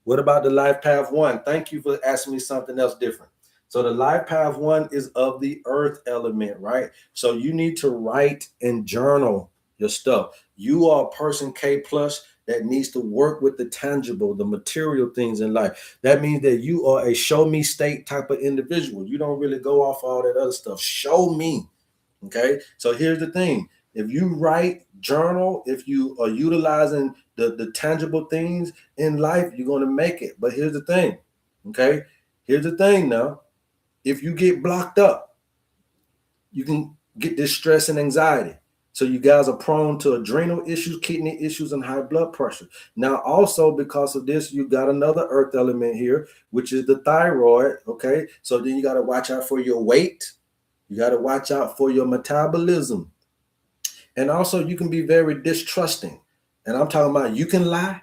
What about the life path 1? Thank you for asking me something else different. So the life path 1 is of the earth element, right? So you need to write and journal your stuff. You are a person K plus that needs to work with the tangible, the material things in life. That means that you are a show me state type of individual. You don't really go off all that other stuff. Show me. Okay. So here's the thing. If you write, journal, if you are utilizing the tangible things in life, you're going to make it. But here's the thing. Okay. Here's the thing now. If you get blocked up, you can get this stress and anxiety. So you guys are prone to adrenal issues, kidney issues, and high blood pressure. Now, also because of this, you got another earth element here, which is the thyroid. Okay. So then you got to watch out for your weight. You got to watch out for your metabolism. And also you can be very distrusting. And I'm talking about you can lie,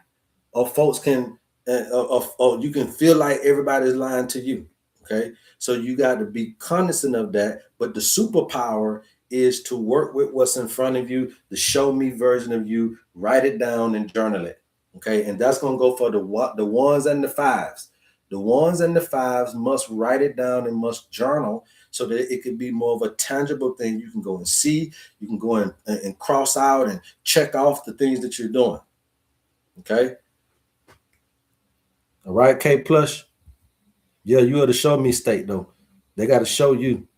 or folks can, or you can feel like everybody's lying to you. Okay. So you got to be cognizant of that. But the superpower is to work with what's in front of you, the show me version of you, write it down and journal it. Okay. And that's going to go for the 1s and the 5s. The 1s and the 5s must write it down and must journal so that it could be more of a tangible thing you can go and see. You can go and cross out and check off the things that you're doing. Okay. All right, K plus. Yeah, you are the show me state though. They got to show you.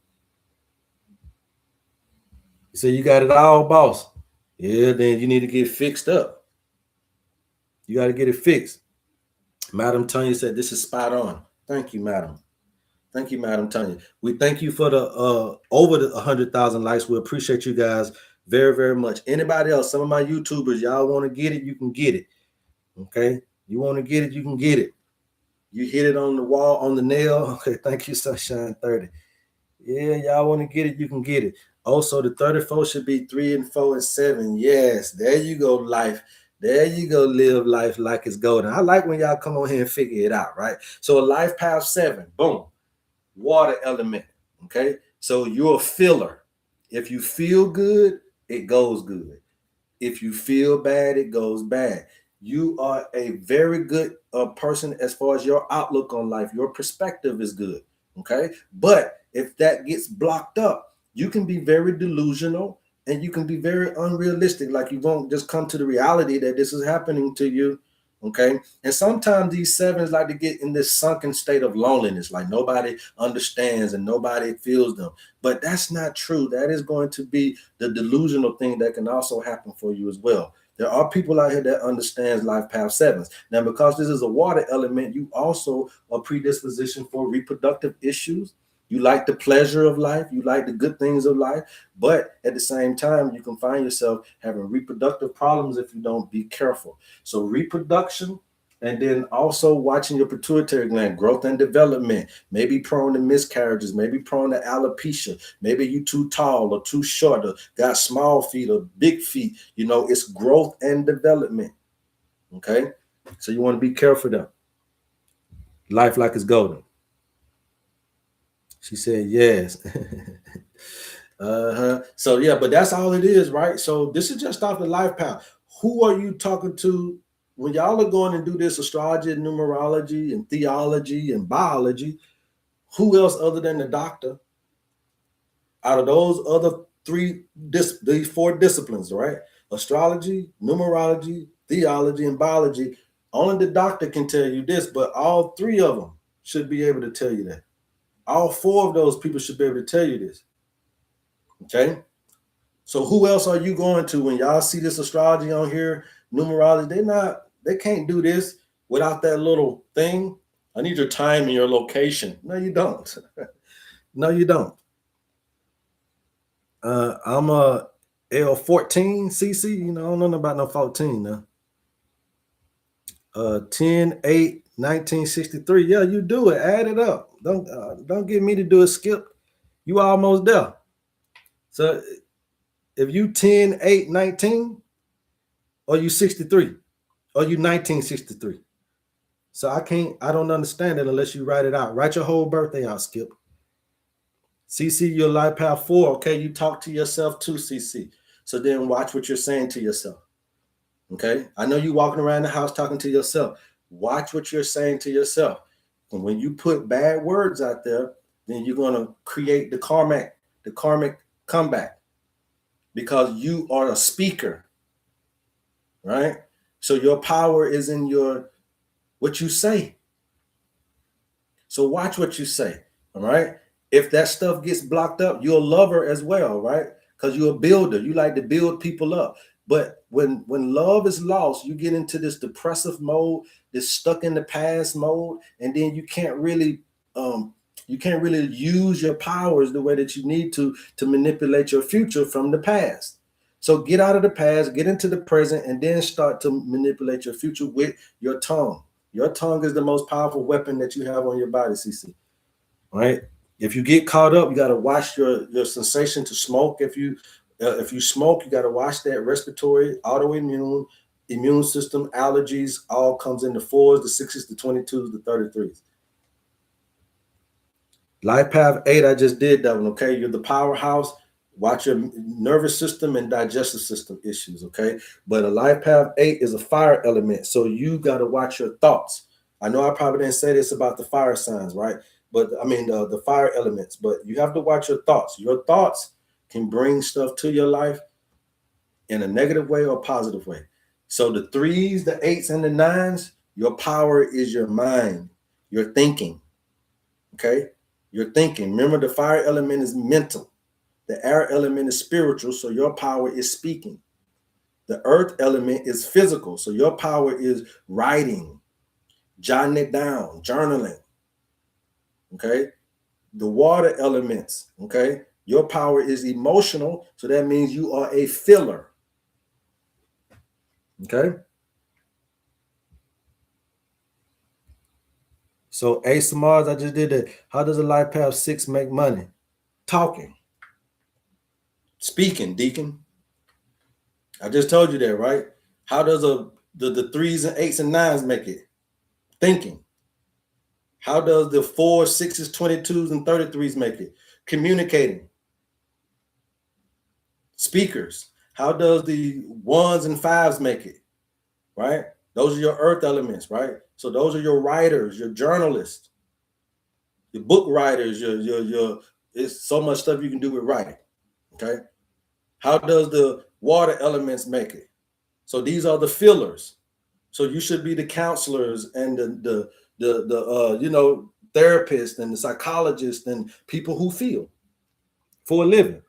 You say you got it all, boss. Yeah, then you need to get fixed up. You got to get it fixed. Madam Tanya said this is spot on. Thank you, madam. Thank you, Madam Tanya. We thank you for the over the 100,000 likes. We appreciate you guys very, very much. Anybody else? Some of my YouTubers, y'all want to get it, you can get it. Okay, you want to get it, you can get it. You hit it on the wall, on the nail. Okay, thank you, Sunshine 30. Yeah, y'all want to get it, you can get it. Also, the 34 should be 3 and 4 and 7. Yes, there you go, life. There you go, live life like it's golden. I like when y'all come on here and figure it out, right? So a life path 7, boom, water element. Okay, so you're a feeler. If you feel good, it goes good. If you feel bad, it goes bad. you are a very good person as far as your outlook on life. Your perspective is good. Okay. But if that gets blocked up, you can be very delusional and you can be very unrealistic. Like you won't just come to the reality that this is happening to you. Okay. And sometimes these sevens like to get in this sunken state of loneliness, like nobody understands and nobody feels them. But that's not true. That is going to be the delusional thing that can also happen for you as well. There are people out here that understands life path sevens. Now, because this is a water element, you also are predisposition for reproductive issues. You like the pleasure of life. You like the good things of life. But at the same time, you can find yourself having reproductive problems if you don't be careful. So reproduction, and then also watching your pituitary gland, growth and development, maybe prone to miscarriages, maybe prone to alopecia, maybe you too tall or too short or got small feet or big feet. You know, it's growth and development. Okay. So you want to be careful though. Life like it's golden. She said yes. So yeah, but that's all it is, right? So this is just off the life path. Who are you talking to when y'all are going to do this astrology and numerology and theology and biology? Who else other than the doctor? Out of those other these four disciplines, right? Astrology, numerology, theology, and biology. Only the doctor can tell you this, but all three of them should be able to tell you that. All four of those people should be able to tell you this. Okay. So who else are you going to when y'all see this astrology on here, numerology? They can't do this without that little thing. I need your time and your location. No, you don't. No, you don't. I'm a L14 CC. You know, I don't know about no 14 now. 10/8/1963. Yeah, you do it. Add it up. Don't get me to do a skip. You almost there. So if you 10/8/19, or you 63, or you 1963. So I don't understand it unless you write it out. Write your whole birthday out, Skip. CC, your life path 4. Okay, you talk to yourself too, CC. So then watch what you're saying to yourself. Okay, I know you walking around the house talking to yourself. Watch what you're saying to yourself. And when you put bad words out there, then you're going to create the karmic comeback, because you are a speaker, right? So your power is in what you say. So watch what you say. All right. If that stuff gets blocked up, you're a lover as well, right? Because you're a builder. You like to build people up. But when love is lost, you get into this depressive mode, this stuck in the past mode, and then you can't really use your powers the way that you need to manipulate your future from the past. So get out of the past, get into the present, and then start to manipulate your future with your tongue. Your tongue is the most powerful weapon that you have on your body, CC. Right? If you get caught up, you got to watch your sensation to smoke. If you smoke, you got to watch that respiratory, autoimmune, immune system, allergies. All comes in the 4s, the 6s, the 22s, the 33s. Life path 8, I just did that one. Okay, you're the powerhouse. Watch your nervous system and digestive system issues. Okay, but a life path 8 is a fire element, so you got to watch your thoughts. I know I probably didn't say this about the fire signs, right? But I mean the fire elements. But you have to watch your thoughts. Your thoughts can bring stuff to your life in a negative way or positive way. So the 3s, the 8s, and the 9s, your power is your mind, your thinking. Okay, your thinking. Remember, the fire element is mental. The air element is spiritual, so your power is speaking. The earth element is physical, so your power is writing, jotting it down, journaling. Okay. The water elements, okay, your power is emotional, so that means you are a filler. Okay. So Ace of Mars, I just did that. How does a life path 6 make money? Talking. Speaking, Deacon. I just told you that, right? How does the 3s and 8s and 9s make it? Thinking. How does the 4s, 6s, 22s, and 33s make it? Communicating. Speakers. How does the 1s and 5s make it? Right? Those are your earth elements, right? So those are your writers, your journalists, your book writers, your it's so much stuff you can do with writing. Okay. How does the water elements make it? So these are the fillers. So you should be the counselors and the therapists and the psychologists and people who feel for a living.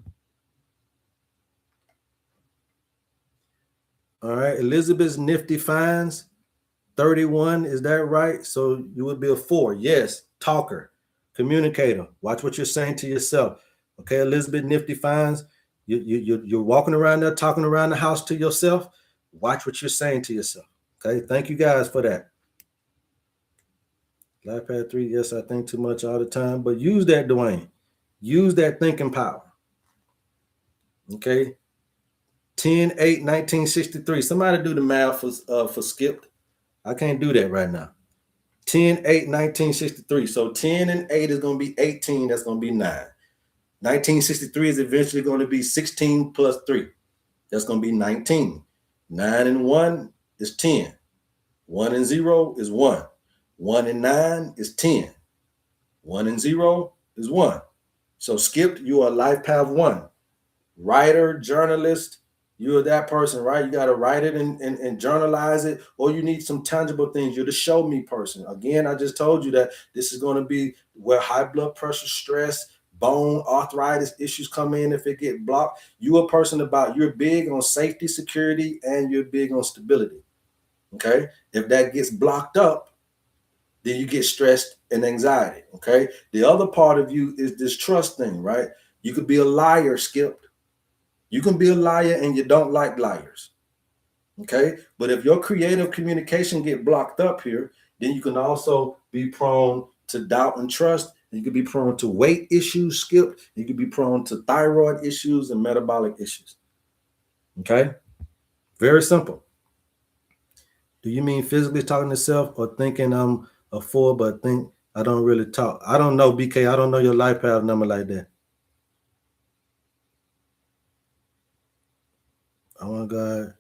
All right, Elizabeth's nifty finds 31. Is that right? So you would be a 4. Yes, talker, communicator. Watch what you're saying to yourself. Okay, Elizabeth nifty finds you're walking around there talking around the house to yourself. Watch what you're saying to yourself. Okay, thank you guys for that. Life Path 3, yes, I think too much all the time, but use that, Dwayne. Use that thinking power. Okay. 10/8/1963. Somebody do the math for Skip. I can't do that right now. 10/8/1963. So 10 and 8 is going to be 18. That's going to be 9. 1963 is eventually going to be 16 plus 3. That's going to be 19. 9 and 1 is 10. 1 and 0 is 1. 1 and 9 is 10. 1 and 0 is 1. So Skip, you are life path 1. Writer, journalist, you're that person, right? You got to write it and journalize it, or you need some tangible things. You're the show me person. Again, I just told you that this is going to be where high blood pressure, stress, bone, arthritis issues come in if it get blocked. You're a person you're big on safety, security, and you're big on stability. Okay? If that gets blocked up, then you get stressed and anxiety. Okay? The other part of you is this trust thing, right? You could be a liar, Skip. You can be a liar and you don't like liars. Okay? But if your creative communication get blocked up here, then you can also be prone to doubt and trust. You could be prone to weight issues, Skip. You could be prone to thyroid issues and metabolic issues. Okay? Very simple. Do you mean physically talking to self or thinking I'm a 4 but think I don't really talk? I don't know, BK. I don't know your life path number like that. Oh my God.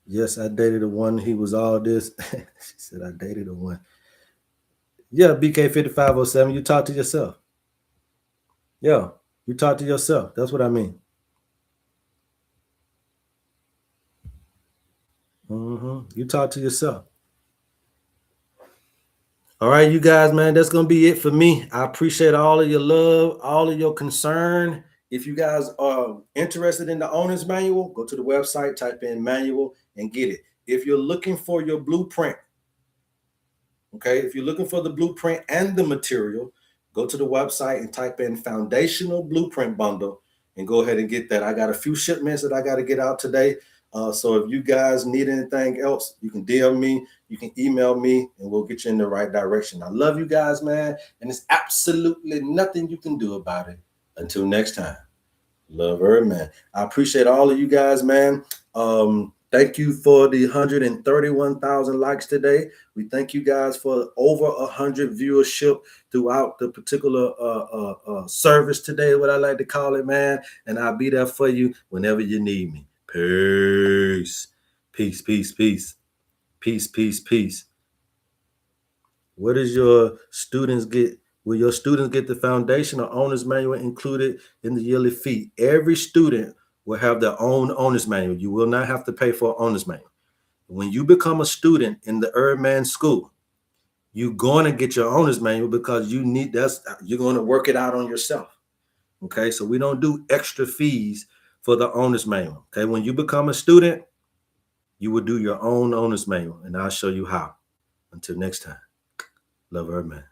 Yes, I dated a one. He was all this. She said, I dated a one. Yeah, BK5507. You talk to yourself. Yeah, you talk to yourself. That's what I mean. You talk to yourself. All right, you guys, man, that's going to be it for me. I appreciate all of your love, all of your concern. If you guys are interested in the owner's manual, go to the website, type in manual and get it. If you're looking for your blueprint, okay, if you're looking for the blueprint and the material, go to the website and type in foundational blueprint bundle and go ahead and get that. I got a few shipments that I got to get out today. So if you guys need anything else, you can DM me, you can email me, and we'll get you in the right direction. I love you guys, man, and there's absolutely nothing you can do about it. Until next time, love HerbMan. I appreciate all of you guys, man. Thank you for the 131,000 likes today. We thank you guys for over 100 viewership throughout the particular service today, what I like to call it, man. And I'll be there for you whenever you need me. Peace. Peace, peace, peace. Peace, peace, peace. What does your students get? Will your students get the foundation or owner's manual included in the yearly fee? Every student will have their own owner's manual. You will not have to pay for an owner's manual. When you become a student in the HerbMan school, you're going to get your owner's manual because you're going to work it out on yourself. Okay, so we don't do extra fees for the owner's manual. Okay, when you become a student, you will do your own owner's manual, and I'll show you how. Until next time, love HerbMan.